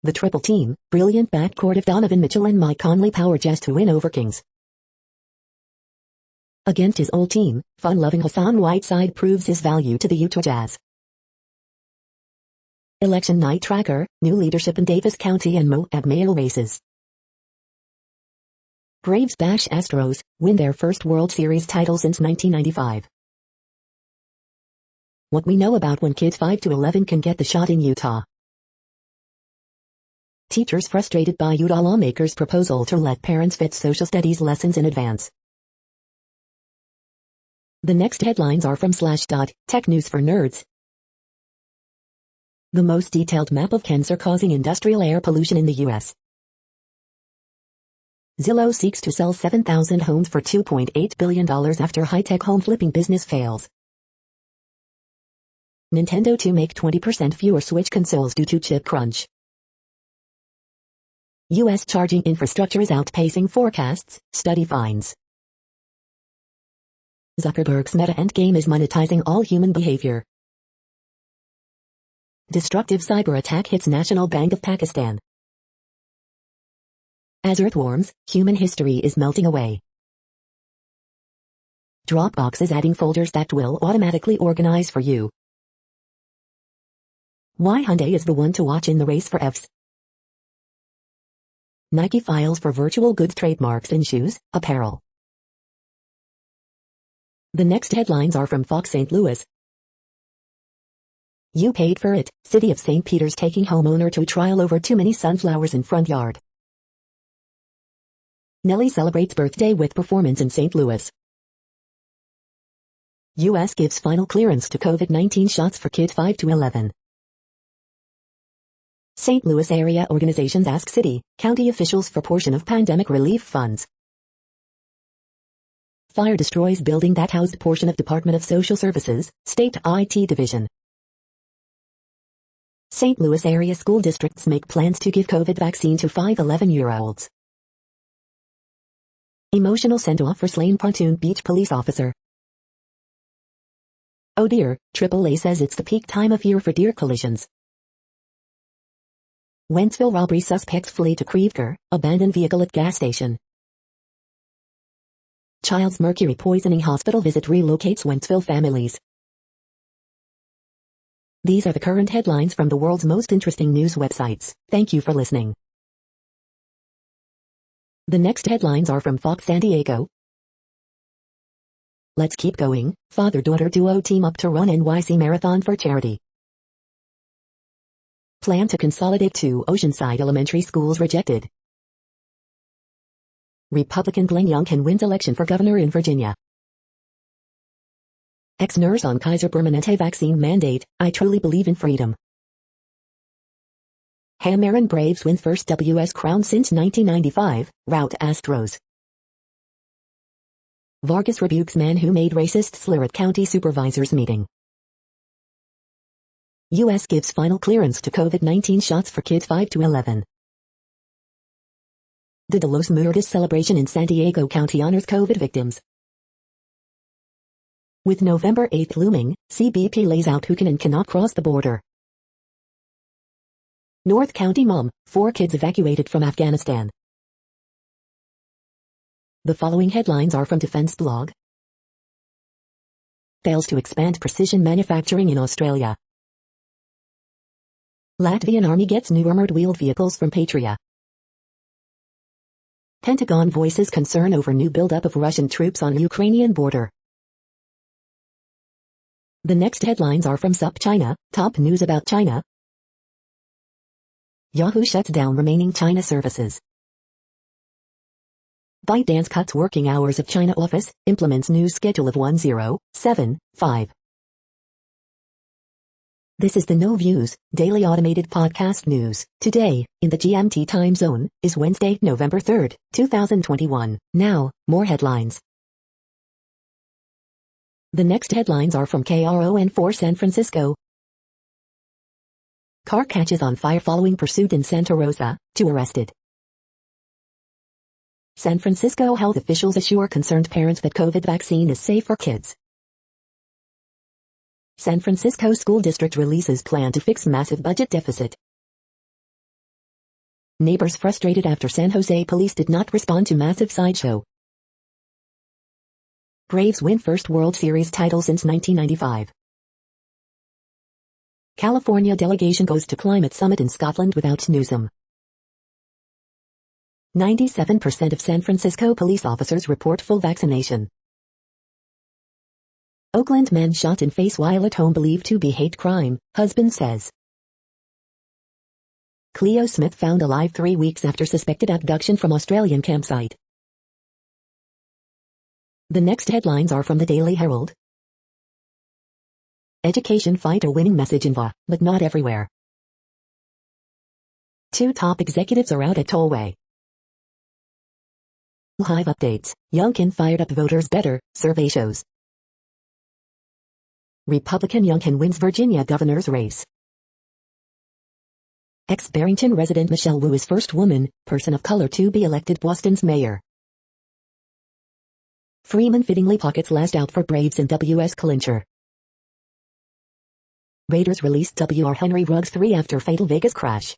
[SPEAKER 1] The triple team, brilliant backcourt of Donovan Mitchell and Mike Conley Power Jazz to win over Kings. Against his old team, fun-loving Hassan Whiteside proves his value to the Utah Jazz. Election night tracker, new leadership in Davis County and Moab mayoral races. Braves bash Astros, win their first World Series title since 1995. What we know about when kids 5 to 11 can get the shot in Utah. Teachers frustrated by Utah lawmakers' proposal to let parents fit social studies lessons in advance. The next headlines are from Slashdot, Tech News for Nerds. The most detailed map of cancer-causing industrial air pollution in the U.S. Zillow seeks to sell 7,000 homes for $2.8 billion after high-tech home flipping business fails. Nintendo to make 20% fewer Switch consoles due to chip crunch. U.S. charging infrastructure is outpacing forecasts, study finds. Zuckerberg's Meta endgame is monetizing all human behavior. Destructive cyber attack hits National Bank of Pakistan. As Earth warms, human history is melting away. Dropbox is adding folders that will automatically organize for you. Why Hyundai is the one to watch in the race for Fs. Nike files for virtual goods trademarks in shoes, apparel. The next headlines are from Fox St. Louis. You paid for it, City of St. Peter's taking homeowner to trial over too many sunflowers in front yard. Nelly celebrates birthday with performance in St. Louis. U.S. gives final clearance to COVID-19 shots for kids 5 to 11. St. Louis area organizations ask city, county officials for portion of pandemic relief funds. Fire destroys building that housed portion of Department of Social Services, State IT Division. St. Louis area school districts make plans to give COVID vaccine to 5-11-year-olds. Emotional send-off for slain Pontoon Beach police officer. Oh dear, AAA says it's the peak time of year for deer collisions. Wentzville robbery suspects flee to Crèvecoeur, abandoned vehicle at gas station. Child's mercury poisoning hospital visit relocates Wentzville families. These are the current headlines from the world's most interesting news websites. Thank you for listening. The next headlines are from Fox San Diego. Let's keep going. Father-daughter duo team up to run NYC Marathon for charity. Plan to consolidate 2 Oceanside elementary schools rejected. Republican Glenn Youngkin wins election for governor in Virginia. Ex-nurse on Kaiser Permanente vaccine mandate, I truly believe in freedom. Ham Braves win first WS crown since 1995, rout Astros. Vargas rebukes man who made racist slur at county supervisors meeting. U.S. gives final clearance to COVID-19 shots for kids 5 to 11. The De Los Muertos celebration in San Diego County honors COVID victims. With November 8th looming, CBP lays out who can and cannot cross the border. North County mom, 4 kids evacuated from Afghanistan. The following headlines are from Defense Blog. Fails to expand precision manufacturing in Australia. Latvian Army gets new armored wheeled vehicles from Patria. Pentagon voices concern over new buildup of Russian troops on Ukrainian border. The next headlines are from SupChina, top news about China. Yahoo shuts down remaining China services. ByteDance cuts working hours of China office, implements new schedule of 1075. This is the No Views, daily automated podcast news. Today, in the GMT time zone, is Wednesday, November 3rd, 2021. Now, more headlines. The next headlines are from KRON4 San Francisco. Car catches on fire following pursuit in Santa Rosa, 2 arrested. San Francisco health officials assure concerned parents that COVID vaccine is safe for kids. San Francisco School District releases plan to fix massive budget deficit. Neighbors frustrated after San Jose police did not respond to massive sideshow. Braves win first World Series title since 1995. California delegation goes to climate summit in Scotland without Newsom. 97% of San Francisco police officers report full vaccination. Oakland man shot in face while at home believed to be hate crime, husband says. Cleo Smith found alive 3 weeks after suspected abduction from Australian campsite. The next headlines are from the Daily Herald. Education fighter winning message in VA, but not everywhere. 2 top executives are out at Tollway. Hive updates, Youngkin fired up voters better, survey shows. Republican Youngkin wins Virginia governor's race. Ex-Barrington resident Michelle Wu is first woman, person of color to be elected Boston's mayor. Freeman fittingly pockets last out for Braves in WS clincher. Raiders released W.R. Henry Ruggs 3 after fatal Vegas crash.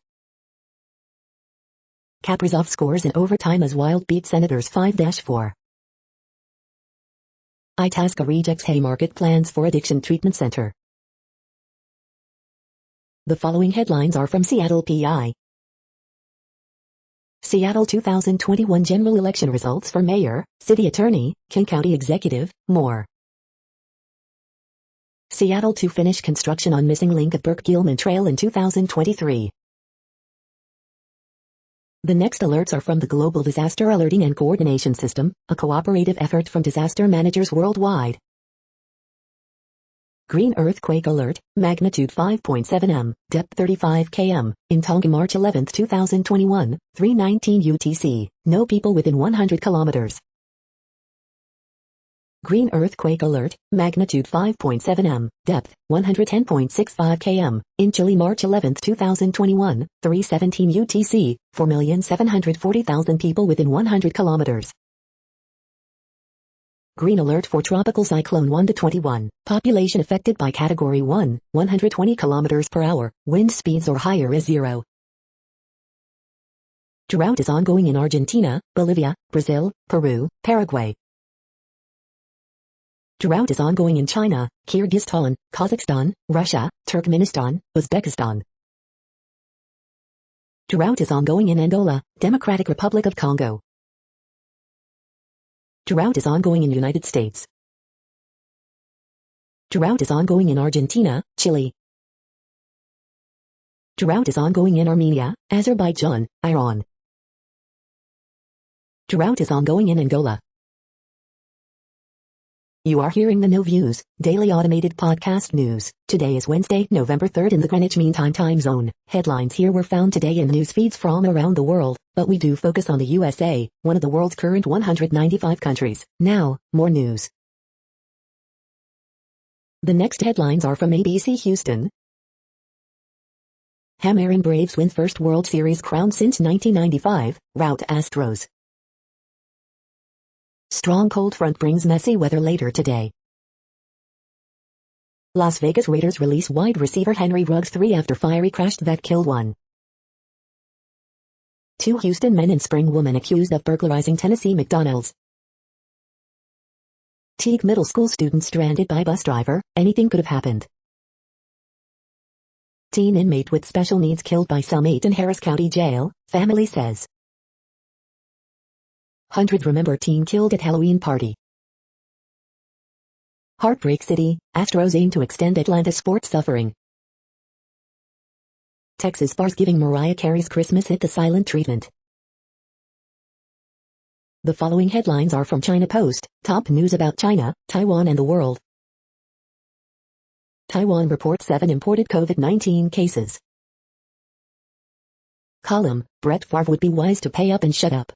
[SPEAKER 1] Kaprizov scores in overtime as Wild beat Senators 5-4. Itasca rejects Haymarket plans for addiction treatment center. The following headlines are from Seattle PI. Seattle 2021 general election results for mayor, city attorney, King County executive, more. Seattle to finish construction on missing link of Burke-Gilman Trail in 2023. The next alerts are from the Global Disaster Alerting and Coordination System, a cooperative effort from disaster managers worldwide. Green earthquake alert, magnitude 5.7 m, depth 35 km, in Tonga March 11, 2021, 3:19 UTC, no people within 100 kilometers. Green earthquake alert, magnitude 5.7 m, depth 110.65 km, in Chile March 11, 2021, 3:17 UTC, 4,740,000 people within 100 kilometers. Green alert for tropical cyclone 1-21, population affected by category 1, 120 km per hour, wind speeds or higher is 0. Drought is ongoing in Argentina, Bolivia, Brazil, Peru, Paraguay. Drought is ongoing in China, Kyrgyzstan, Kazakhstan, Russia, Turkmenistan, Uzbekistan. Drought is ongoing in Angola, Democratic Republic of Congo. Drought is ongoing in United States. Drought is ongoing in Argentina, Chile. Drought is ongoing in Armenia, Azerbaijan, Iran. Drought is ongoing in Angola. You are hearing the No Views, daily automated podcast news. Today is Wednesday, November 3rd in the Greenwich Mean Time zone. Headlines here were found today in news feeds from around the world, but we do focus on the USA, one of the world's current 195 countries. Now, more news. The next headlines are from ABC Houston. Aaron Braves win first World Series crown since 1995, rout Astros. Strong cold front brings messy weather later today. Las Vegas Raiders release wide receiver Henry Ruggs 3 after fiery crash that killed one. 2 Houston men and spring woman accused of burglarizing Tennessee McDonald's. Teague Middle School student stranded by bus driver, anything could have happened. Teen inmate with special needs killed by cellmate in Harris County Jail, family says. 100 remember teen killed at Halloween party. Heartbreak City, Astros aim to extend Atlanta sports suffering. Texas bars giving Mariah Carey's Christmas hit the silent treatment. The following headlines are from China Post, top news about China, Taiwan and the world. Taiwan reports 7 imported COVID-19 cases. Column, Brett Favre would be wise to pay up and shut up.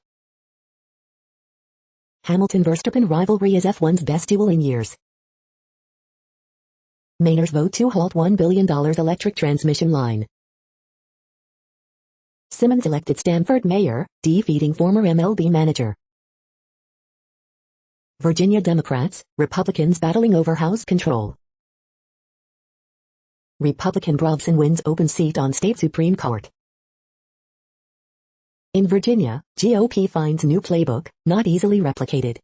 [SPEAKER 1] Hamilton-Verstappen rivalry is F1's best duel in years. Mainers vote to halt $1 billion electric transmission line. Simmons elected Stamford mayor, defeating former MLB manager. Virginia Democrats, Republicans battling over House control. Republican Robson wins open seat on state Supreme Court. In Virginia, GOP finds new playbook, not easily replicated.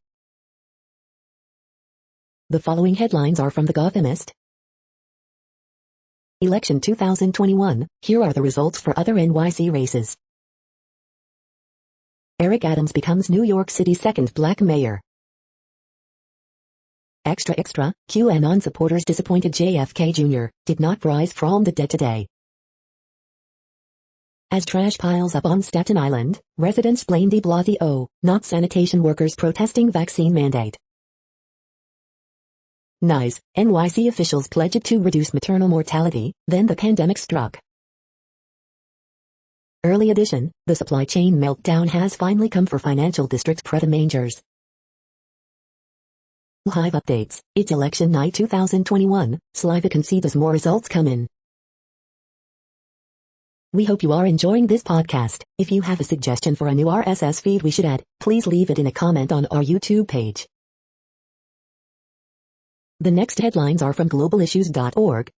[SPEAKER 1] The following headlines are from The Gothamist. Election 2021, here are the results for other NYC races. Eric Adams becomes New York City's second black mayor. Extra extra, QAnon supporters disappointed JFK Jr. did not rise from the dead today. As trash piles up on Staten Island, residents blame de Blasio, not sanitation workers protesting vaccine mandate. NYS, NYC officials pledged to reduce maternal mortality, then the pandemic struck. Early edition, the supply chain meltdown has finally come for financial districts Preda Mangers. Hive updates, it's election night 2021, Sliva concede as more results come in. We hope you are enjoying this podcast. If you have a suggestion for a new RSS feed we should add, please leave it in a comment on our YouTube page. The next headlines are from globalissues.org.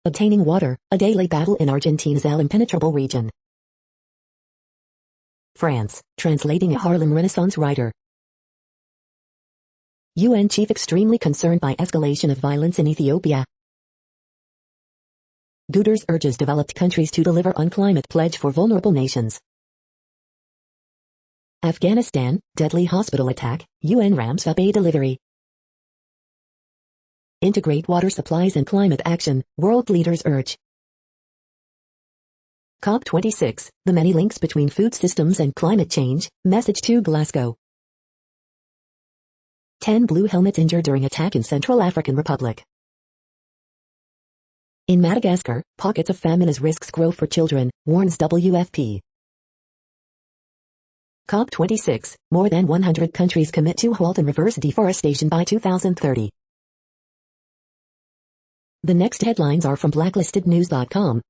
[SPEAKER 1] Obtaining water, a daily battle in Argentina's impenetrable region. France, translating a Harlem Renaissance writer. UN chief extremely concerned by escalation of violence in Ethiopia. Guterres urges developed countries to deliver on climate pledge for vulnerable nations. Afghanistan, deadly hospital attack, UN ramps up aid delivery. Integrate water supplies and climate action, world leaders urge. COP26, the many links between food systems and climate change, message to Glasgow. 10 blue helmets injured during attack in Central African Republic. In Madagascar, pockets of famine as risks grow for children, warns WFP. COP26, more than 100 countries commit to halt and reverse deforestation by 2030. The next headlines are from blacklistednews.com.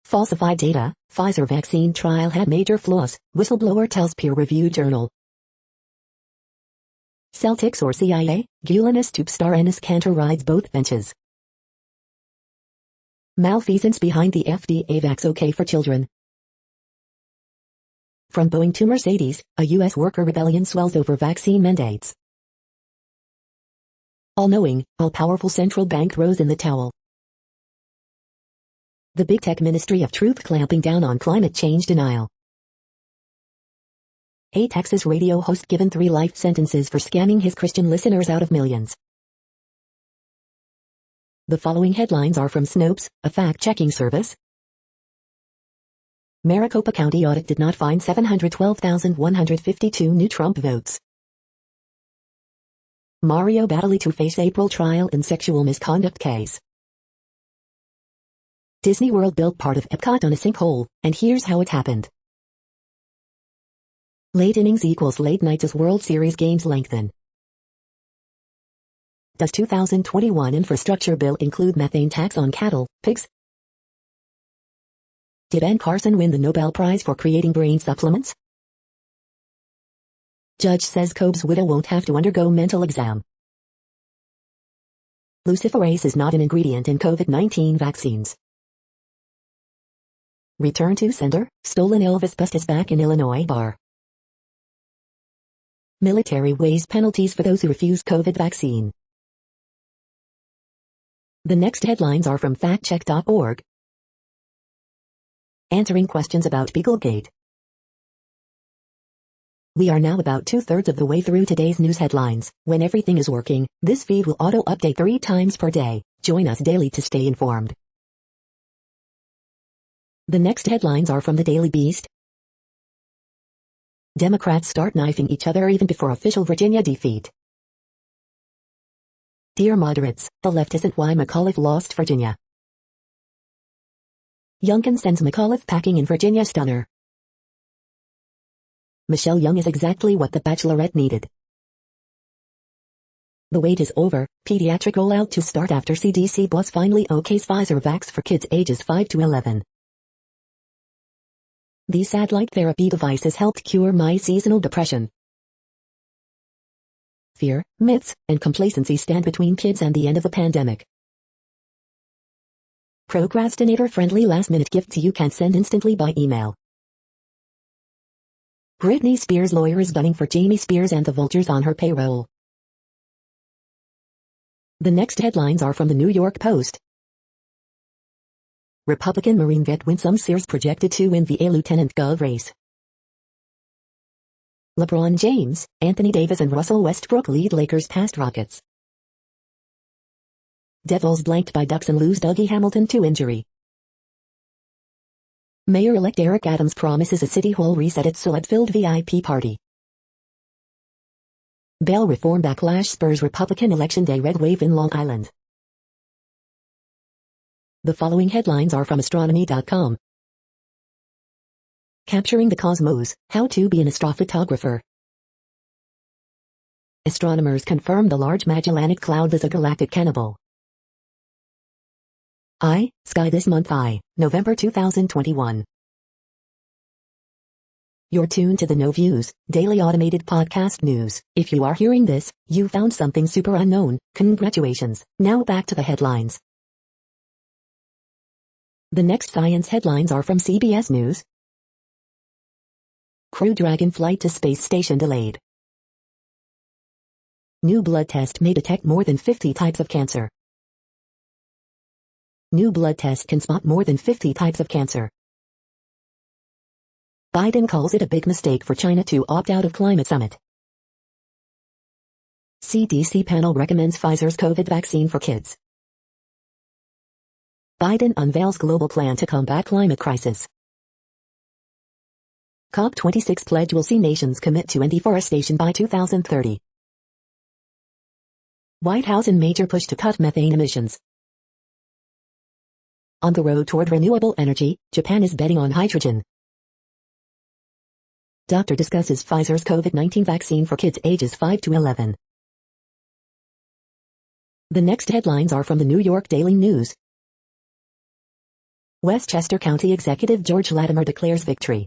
[SPEAKER 1] Falsified data, Pfizer vaccine trial had major flaws, whistleblower tells peer-reviewed journal. Celtics or CIA, Gulenis tube star Enes Kanter rides both benches. Malfeasance behind the FDA vax okay for children. From Boeing to Mercedes, a U.S. worker rebellion swells over vaccine mandates. All-knowing, all-powerful central bank throws in the towel. The Big Tech Ministry of Truth clamping down on climate change denial. A Texas radio host given 3 life sentences for scamming his Christian listeners out of millions. The following headlines are from Snopes, a fact-checking service. Maricopa County audit did not find 712,152 new Trump votes. Mario Batali to face April trial in sexual misconduct case. Disney World built part of Epcot on a sinkhole, and here's how it happened. Late innings equals late nights as World Series games lengthen. Does 2021 infrastructure bill include methane tax on cattle, pigs? Did Ben Carson win the Nobel Prize for creating brain supplements? Judge says Kobe's widow won't have to undergo mental exam. Luciferase is not an ingredient in COVID-19 vaccines. Return to sender, stolen Elvis bust is back in Illinois bar. Military weighs penalties for those who refuse COVID vaccine. The next headlines are from factcheck.org. Answering questions about Beaglegate. We are now about 2/3 of the way through today's news headlines. When everything is working, this feed will auto-update 3 times per day. Join us daily to stay informed. The next headlines are from the Daily Beast. Democrats start knifing each other even before official Virginia defeat. Dear moderates, the left isn't why McAuliffe lost Virginia. Youngkin sends McAuliffe packing in Virginia stunner. Michelle Young is exactly what the Bachelorette needed. The wait is over, pediatric rollout to start after CDC boss finally okays Pfizer vax for kids ages 5 to 11. These satellite therapy devices helped cure my seasonal depression. Fear, myths, and complacency stand between kids and the end of the pandemic. Procrastinator-friendly last-minute gifts you can send instantly by email. Britney Spears' lawyer is gunning for Jamie Spears and the vultures on her payroll. The next headlines are from the New York Post. Republican Marine vet Winsome Sears projected to win the lieutenant gov race. LeBron James, Anthony Davis and Russell Westbrook lead Lakers past Rockets. Devils blanked by Ducks and lose Dougie Hamilton to injury. Mayor-elect Eric Adams promises a City Hall reset at celeb-filled VIP party. Bail reform backlash spurs Republican Election Day red wave in Long Island. The following headlines are from astronomy.com. Capturing the cosmos, how to be an astrophotographer. Astronomers confirm the Large Magellanic Cloud is a galactic cannibal. Sky this month November 2021. You're tuned to the No Views, daily automated podcast news. If you are hearing this, you found something super unknown. Congratulations. Now back to the headlines. The next science headlines are from CBS News. Crew Dragon flight to space station delayed. New blood test may detect more than 50 types of cancer. New blood test can spot more than 50 types of cancer. Biden calls it a big mistake for China to opt out of climate summit. CDC panel recommends Pfizer's COVID vaccine for kids. Biden unveils global plan to combat climate crisis. COP26 pledge will see nations commit to end deforestation by 2030. White House in major push to cut methane emissions. On the road toward renewable energy, Japan is betting on hydrogen. Doctor discusses Pfizer's COVID-19 vaccine for kids ages 5 to 11. The next headlines are from the New York Daily News. Westchester County Executive George Latimer declares victory.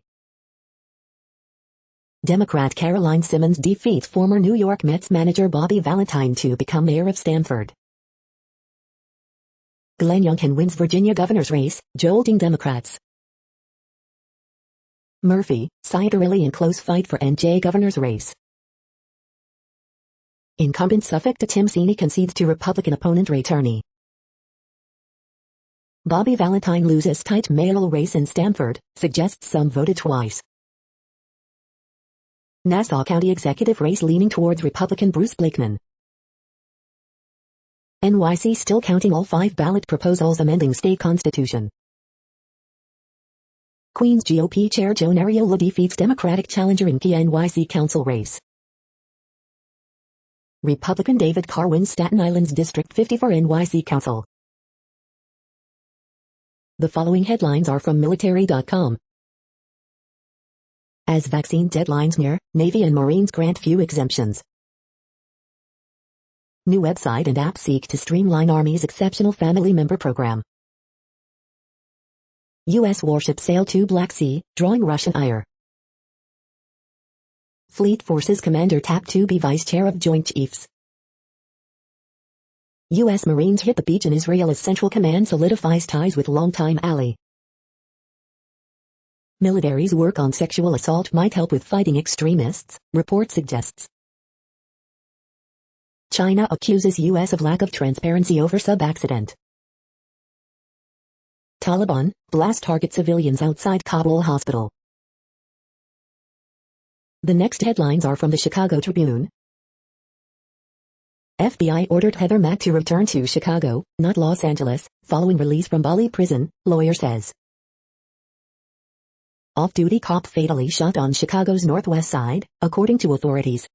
[SPEAKER 1] Democrat Caroline Simmons defeats former New York Mets manager Bobby Valentine to become mayor of Stamford. Glenn Youngkin wins Virginia governor's race, jolting Democrats. Murphy, Ciarelli in close fight for NJ governor's race. Incumbent Suffolk to Tim Sweeney concedes to Republican opponent Ray Turney. Bobby Valentine loses tight mayoral race in Stamford, suggests some voted twice. Nassau County executive race leaning towards Republican Bruce Blakeman. NYC still counting all 5 ballot proposals amending state constitution. Queens GOP Chair Joan Ariola defeats Democratic challenger in key NYC council race. Republican David Carr wins Staten Island's District 54 NYC council. The following headlines are from military.com. As vaccine deadlines near, Navy and Marines grant few exemptions. New website and app seek to streamline Army's exceptional family member program. U.S. warship sail to Black Sea, drawing Russian ire. Fleet Forces Commander tapped to be Vice Chair of Joint Chiefs. U.S. Marines hit the beach in Israel as Central Command solidifies ties with longtime ally. Military's work on sexual assault might help with fighting extremists, report suggests. China accuses U.S. of lack of transparency over sub-accident. Taliban, blast target civilians outside Kabul hospital. The next headlines are from the Chicago Tribune. FBI ordered Heather Mack to return to Chicago, not Los Angeles, following release from Bali prison, lawyer says. Off-duty cop fatally shot on Chicago's northwest side, according to authorities.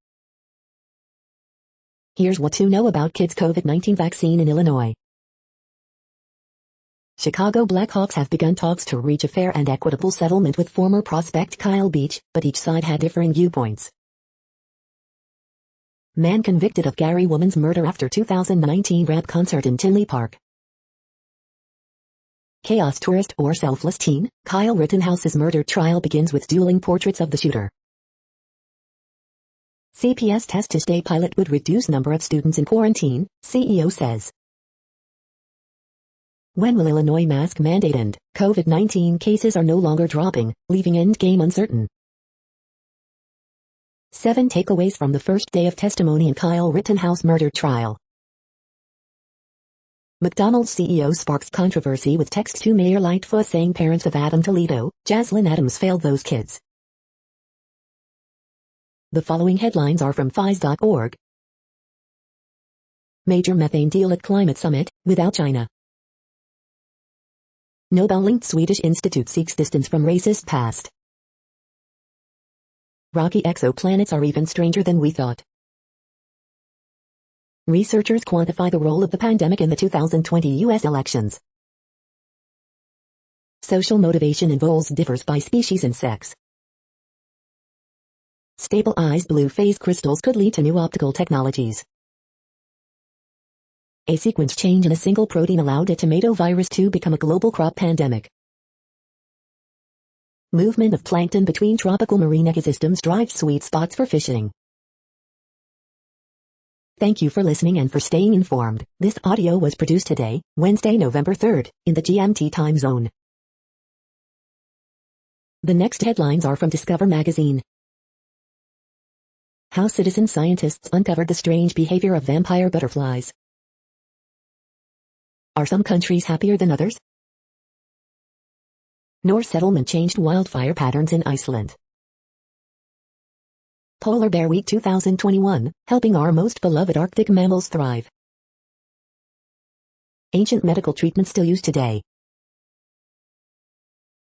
[SPEAKER 1] Here's what to know about kids' COVID-19 vaccine in Illinois. Chicago Blackhawks have begun talks to reach a fair and equitable settlement with former prospect Kyle Beach, but each side had differing viewpoints. Man convicted of Gary woman's murder after 2019 rap concert in Tinley Park. Chaos tourist or selfless teen, Kyle Rittenhouse's murder trial begins with dueling portraits of the shooter. CPS test to stay pilot would reduce number of students in quarantine, CEO says. When will Illinois mask mandate end? COVID-19 cases are no longer dropping, leaving endgame uncertain. 7 takeaways from the first day of testimony in Kyle Rittenhouse murder trial. McDonald's CEO sparks controversy with text to Mayor Lightfoot saying parents of Adam Toledo, Jaslyn Adams failed those kids. The following headlines are from FIS.org. Major methane deal at climate summit, without China. Nobel-linked Swedish institute seeks distance from racist past. Rocky exoplanets are even stranger than we thought. Researchers quantify the role of the pandemic in the 2020 U.S. elections. Social motivation in voles differs by species and sex. Stabilized blue phase crystals could lead to new optical technologies. A sequence change in a single protein allowed a tomato virus to become a global crop pandemic. Movement of plankton between tropical marine ecosystems drives sweet spots for fishing. Thank you for listening and for staying informed. This audio was produced today, Wednesday, November 3rd, in the GMT time zone. The next headlines are from Discover magazine. How citizen scientists uncovered the strange behavior of vampire butterflies. Are some countries happier than others? Norse settlement changed wildfire patterns in Iceland. Polar Bear Week 2021, helping our most beloved Arctic mammals thrive. Ancient medical treatment still used today.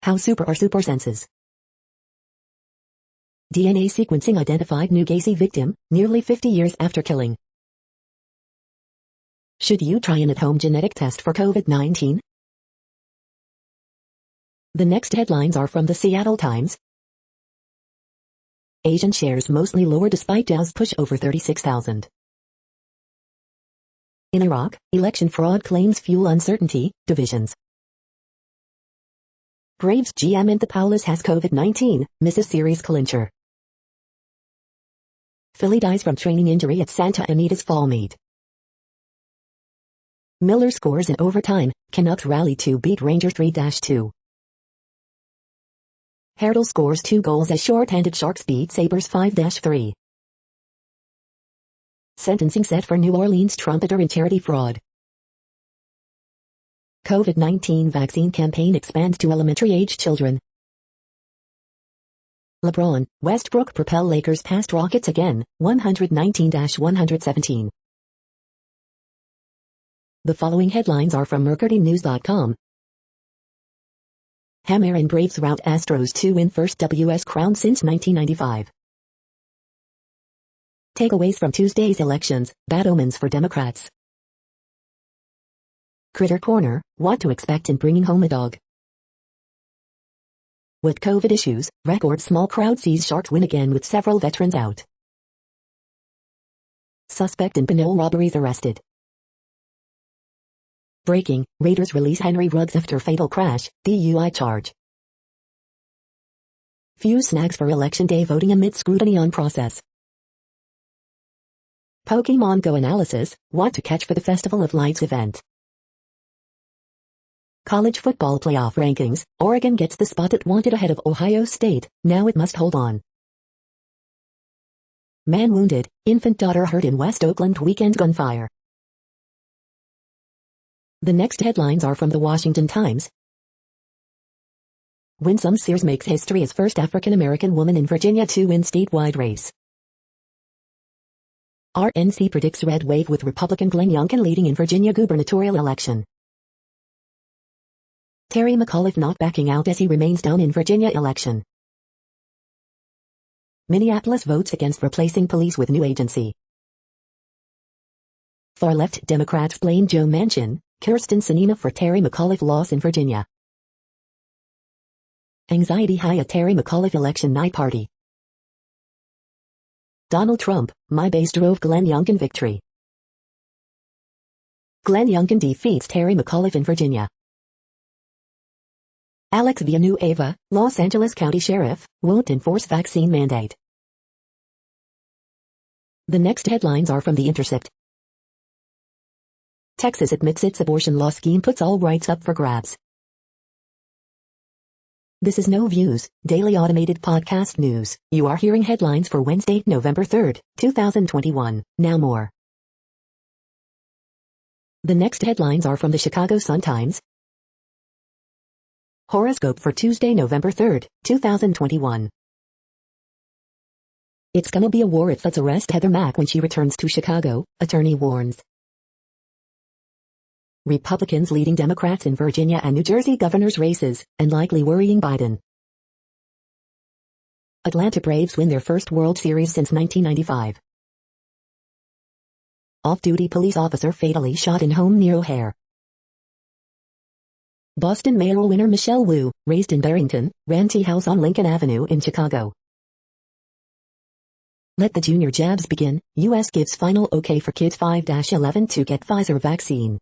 [SPEAKER 1] How super are super senses? DNA sequencing identified new Gacy victim, nearly 50 years after killing. Should you try an at-home genetic test for COVID-19? The next headlines are from the Seattle Times. Asian shares mostly lower despite Dow's push over 36,000. In Iraq, election fraud claims fuel uncertainty, divisions. Braves GM Anthopoulos has COVID-19, misses series clincher. Philly dies from training injury at Santa Anita's fall meet. Miller scores in overtime, Canucks rally to beat Rangers 3-2. Herdle scores 2 goals as short-handed Sharks beat Sabres 5-3. Sentencing set for New Orleans trumpeter in charity fraud. COVID-19 vaccine campaign expands to elementary-age children. LeBron, Westbrook propel Lakers past Rockets again, 119-117. The following headlines are from MercuryNews.com. Hammer and Braves rout Astros to win first WS crown since 1995. Takeaways from Tuesday's elections, bad omens for Democrats. Critter Corner, what to expect in bringing home a dog. With COVID issues, record small crowd sees Sharks win again with several veterans out. Suspect in Pinole robberies arrested. Breaking, Raiders release Henry Ruggs after fatal crash, DUI charge. Few snags for election day voting amid scrutiny on process. Pokemon Go analysis, what to catch for the Festival of Lights event. College football playoff rankings, Oregon gets the spot it wanted ahead of Ohio State, now it must hold on. Man wounded, infant daughter hurt in West Oakland weekend gunfire. The next headlines are from the Washington Times. Winsome Sears makes history as first African-American woman in Virginia to win statewide race. RNC predicts red wave with Republican Glenn Youngkin leading in Virginia gubernatorial election. Terry McAuliffe not backing out as he remains down in Virginia election. Minneapolis votes against replacing police with new agency. Far-left Democrats blame Joe Manchin, Kyrsten Sinema for Terry McAuliffe loss in Virginia. Anxiety high at Terry McAuliffe election night party. Donald Trump, my base drove Glenn Youngkin victory. Glenn Youngkin defeats Terry McAuliffe in Virginia. Alex Villanueva, Los Angeles County Sheriff, won't enforce vaccine mandate. The next headlines are from The Intercept. Texas admits its abortion law scheme puts all rights up for grabs. This is No Views, daily automated podcast news. You are hearing headlines for Wednesday, November 3rd, 2021. Now more. The next headlines are from the Chicago Sun-Times. Horoscope for Tuesday, November 3rd, 2021. It's gonna be a war if feds arrest Heather Mack when she returns to Chicago, attorney warns. Republicans leading Democrats in Virginia and New Jersey governors' races, and likely worrying Biden. Atlanta Braves win their first World Series since 1995. Off-duty police officer fatally shot in home near O'Hare. Boston mayoral winner Michelle Wu, raised in Barrington, ran tea house on Lincoln Avenue in Chicago. Let the junior jabs begin, U.S. gives final okay for kids 5-11 to get Pfizer vaccine.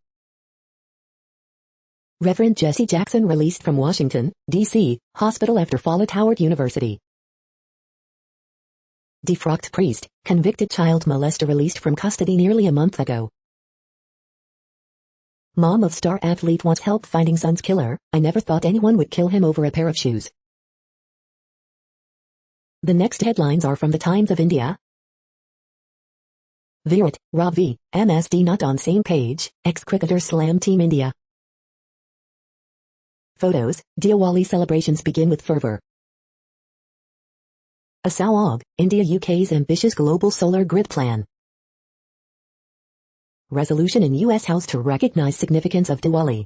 [SPEAKER 1] Reverend Jesse Jackson released from Washington, D.C., hospital after fall at Howard University. Defrocked priest, convicted child molester released from custody nearly a month ago. Mom of star athlete wants help finding son's killer, I never thought anyone would kill him over a pair of shoes. The next headlines are from the Times of India. Virat, Ravi, MSD not on same page, ex-cricketers slam Team India. Photos, Diwali celebrations begin with fervor. Asawag, India UK's ambitious global solar grid plan. Resolution in U.S. House to recognize significance of Diwali.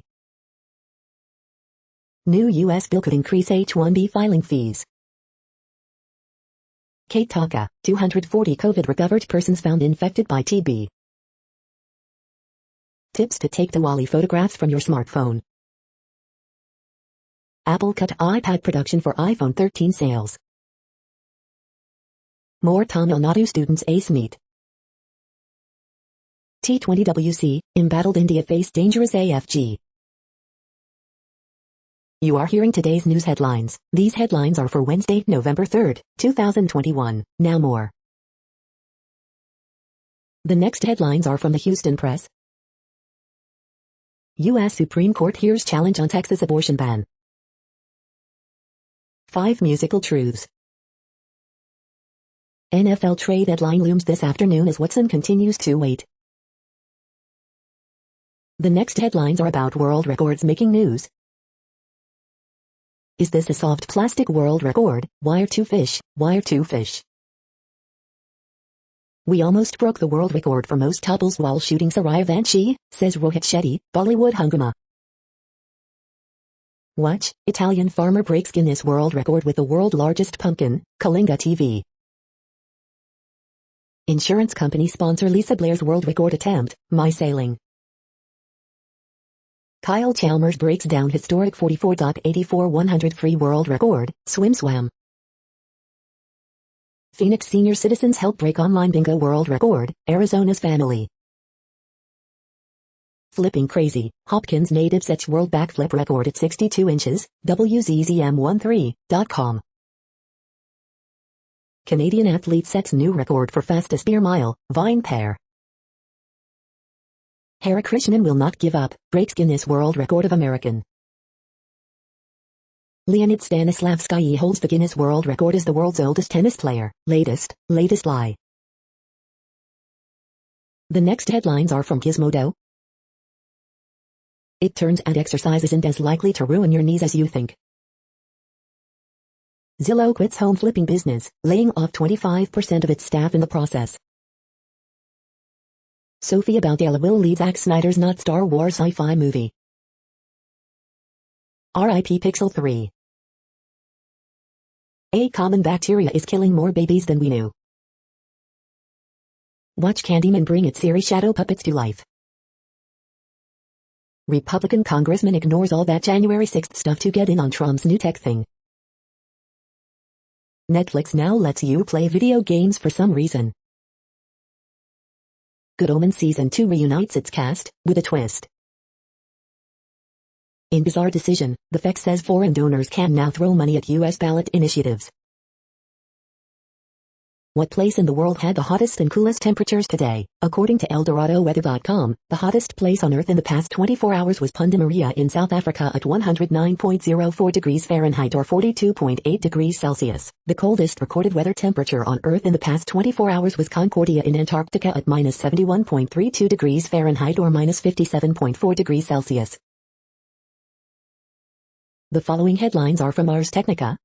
[SPEAKER 1] New U.S. bill could increase H-1B filing fees. Karnataka, 240 COVID-recovered persons found infected by TB. Tips to take Diwali photographs from your smartphone. Apple cut iPad production for iPhone 13 sales. More Tamil Nadu students ace meet. T20WC, embattled India face dangerous AFG. You are hearing today's news headlines. These headlines are for Wednesday, November 3rd, 2021. Now more. The next headlines are from the Houston Press. U.S. Supreme Court hears challenge on Texas abortion ban. 5 musical truths. NFL trade deadline looms this afternoon as Watson continues to wait. The next headlines are about world records making news. Is this a soft plastic world record? Wire to fish, wire to fish. We almost broke the world record for most doubles while shooting Saraya Vanchi, says Rohit Shetty, Bollywood hungama. Watch, Italian farmer breaks Guinness World Record with the world's largest pumpkin, Kalinga TV. Insurance company sponsor Lisa Blair's world record attempt, My Sailing. Kyle Chalmers breaks down historic 44.84 100 free world record, swim swam. Phoenix senior citizens help break online bingo world record, Arizona's family. Flipping crazy, Hopkins native sets world backflip record at 62 inches, WZZM13.com. Canadian athlete sets new record for fastest beer mile, Vine pair. Hare Krishnan will not give up, breaks Guinness World Record of American. Leonid Stanislavsky holds the Guinness World Record as the world's oldest tennis player. Latest lie. The next headlines are from Gizmodo. It turns out exercise isn't as likely to ruin your knees as you think. Zillow quits home flipping business, laying off 25% of its staff in the process. Sofia Boutella will lead Zack Snyder's not Star Wars sci-fi movie. R.I.P. Pixel 3. A common bacteria is killing more babies than we knew. Watch Candyman bring its fairy shadow puppets to life. Republican congressman ignores all that January 6th stuff to get in on Trump's new tech thing. Netflix now lets you play video games for some reason. Good Omens Season 2 reunites its cast, with a twist. In bizarre decision, the FEC says foreign donors can now throw money at U.S. ballot initiatives. What place in the world had the hottest and coolest temperatures today? According to ElDoradoWeather.com, the hottest place on Earth in the past 24 hours was Punta Maria in South Africa at 109.04 degrees Fahrenheit or 42.8 degrees Celsius. The coldest recorded weather temperature on Earth in the past 24 hours was Concordia in Antarctica at minus 71.32 degrees Fahrenheit or minus 57.4 degrees Celsius. The following headlines are from Ars Technica.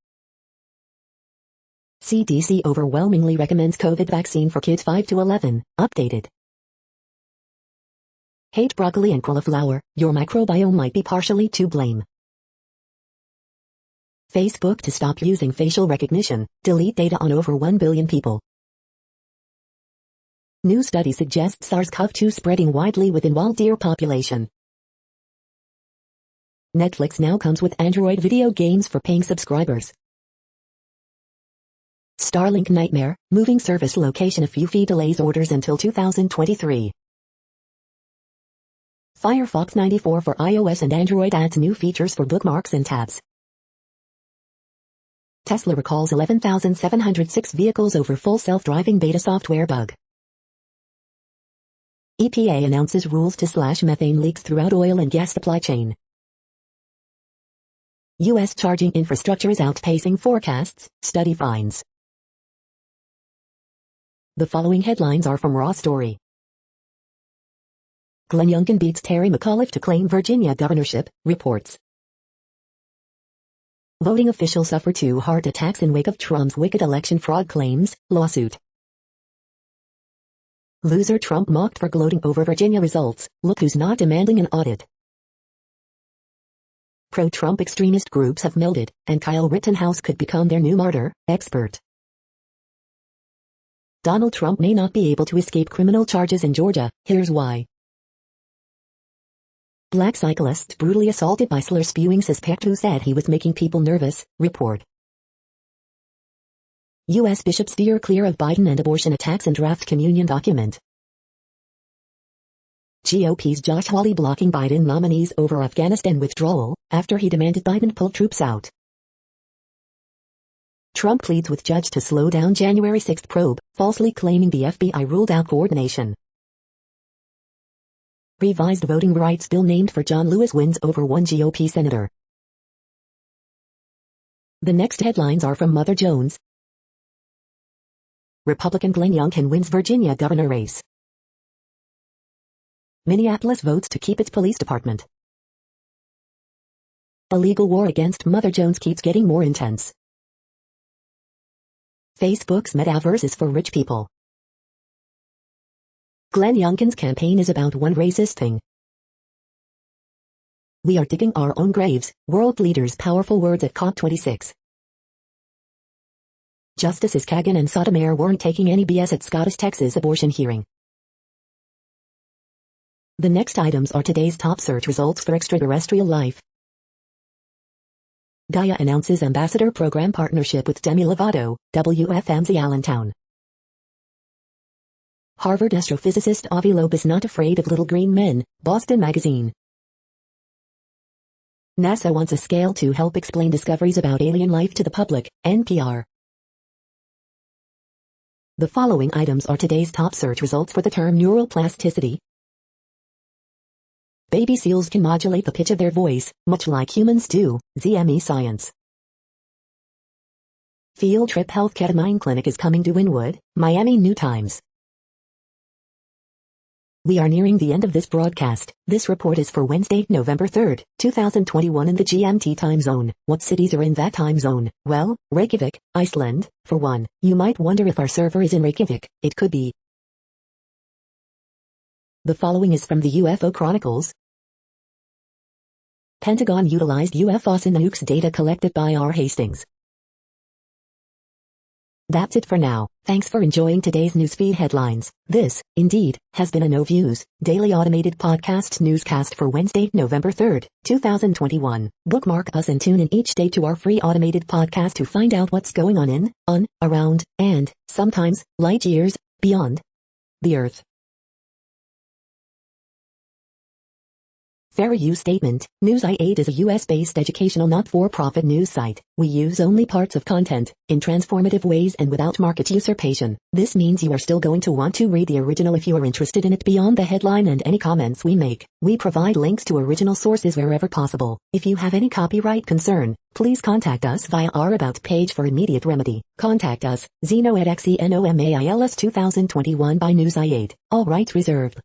[SPEAKER 1] CDC overwhelmingly recommends COVID vaccine for kids 5 to 11, updated. Hate broccoli and cauliflower, your microbiome might be partially to blame. Facebook to stop using facial recognition, delete data on over 1 billion people. New study suggests SARS-CoV-2 spreading widely within wild deer population. Netflix now comes with Android video games for paying subscribers. Starlink nightmare, moving service location a few fee delays orders until 2023. Firefox 94 for iOS and Android adds new features for bookmarks and tabs. Tesla recalls 11,706 vehicles over full self-driving beta software bug. EPA announces rules to slash methane leaks throughout oil and gas supply chain. U.S. charging infrastructure is outpacing forecasts, study finds. The following headlines are from Raw Story. Glenn Youngkin beats Terry McAuliffe to claim Virginia governorship, reports. Voting officials suffer 2 heart attacks in wake of Trump's wicked election fraud claims, lawsuit. Loser Trump mocked for gloating over Virginia results, look who's not demanding an audit. Pro-Trump extremist groups have melded, and Kyle Rittenhouse could become their new martyr, expert. Donald Trump may not be able to escape criminal charges in Georgia, here's why. Black cyclists brutally assaulted by slur-spewing suspect who said he was making people nervous, report. U.S. bishops steer clear of Biden and abortion attacks and draft communion document. GOP's Josh Hawley blocking Biden nominees over Afghanistan withdrawal, after he demanded Biden pull troops out. Trump pleads with judge to slow down January 6 probe, falsely claiming the FBI ruled out coordination. Revised voting rights bill named for John Lewis wins over one GOP senator. The next headlines are from Mother Jones. Republican Glenn Youngkin wins Virginia governor race. Minneapolis votes to keep its police department. A legal war against Mother Jones keeps getting more intense. Facebook's metaverse is for rich people. Glenn Youngkin's campaign is about one racist thing. We are digging our own graves, world leaders' powerful words at COP26. Justices Kagan and Sotomayor weren't taking any BS at Scottish Texas abortion hearing. The next items are today's top search results for extraterrestrial life. Gaia announces ambassador program partnership with Demi Lovato, WFMZ Allentown. Harvard astrophysicist Avi Loeb is not afraid of little green men, Boston Magazine. NASA wants a scale to help explain discoveries about alien life to the public, NPR. The following items are today's top search results for the term neuroplasticity. Baby seals can modulate the pitch of their voice, much like humans do, ZME Science. Field Trip Health Ketamine Clinic is coming to Wynwood, Miami New Times. We are nearing the end of this broadcast. This report is for Wednesday, November 3rd, 2021 in the GMT time zone. What cities are in that time zone? Well, Reykjavik, Iceland, for one. You might wonder if our server is in Reykjavik. It could be. The following is from the UFO Chronicles. Pentagon utilized UFOs in the nukes data collected by R. Hastings. That's it for now. Thanks for enjoying today's newsfeed headlines. This, indeed, has been a No Views, daily automated podcast newscast for Wednesday, November 3rd, 2021. Bookmark us and tune in each day to our free automated podcast to find out what's going on, around, and, sometimes, light years, beyond the Earth. Fair use statement. News.8 is a US-based educational not-for-profit news site. We use only parts of content, in transformative ways and without market usurpation. This means you are still going to want to read the original if you are interested in it beyond the headline and any comments we make. We provide links to original sources wherever possible. If you have any copyright concern, please contact us via our About page for immediate remedy. Contact us, Zeno at XENOMAILS 2021 by News.8. All rights reserved.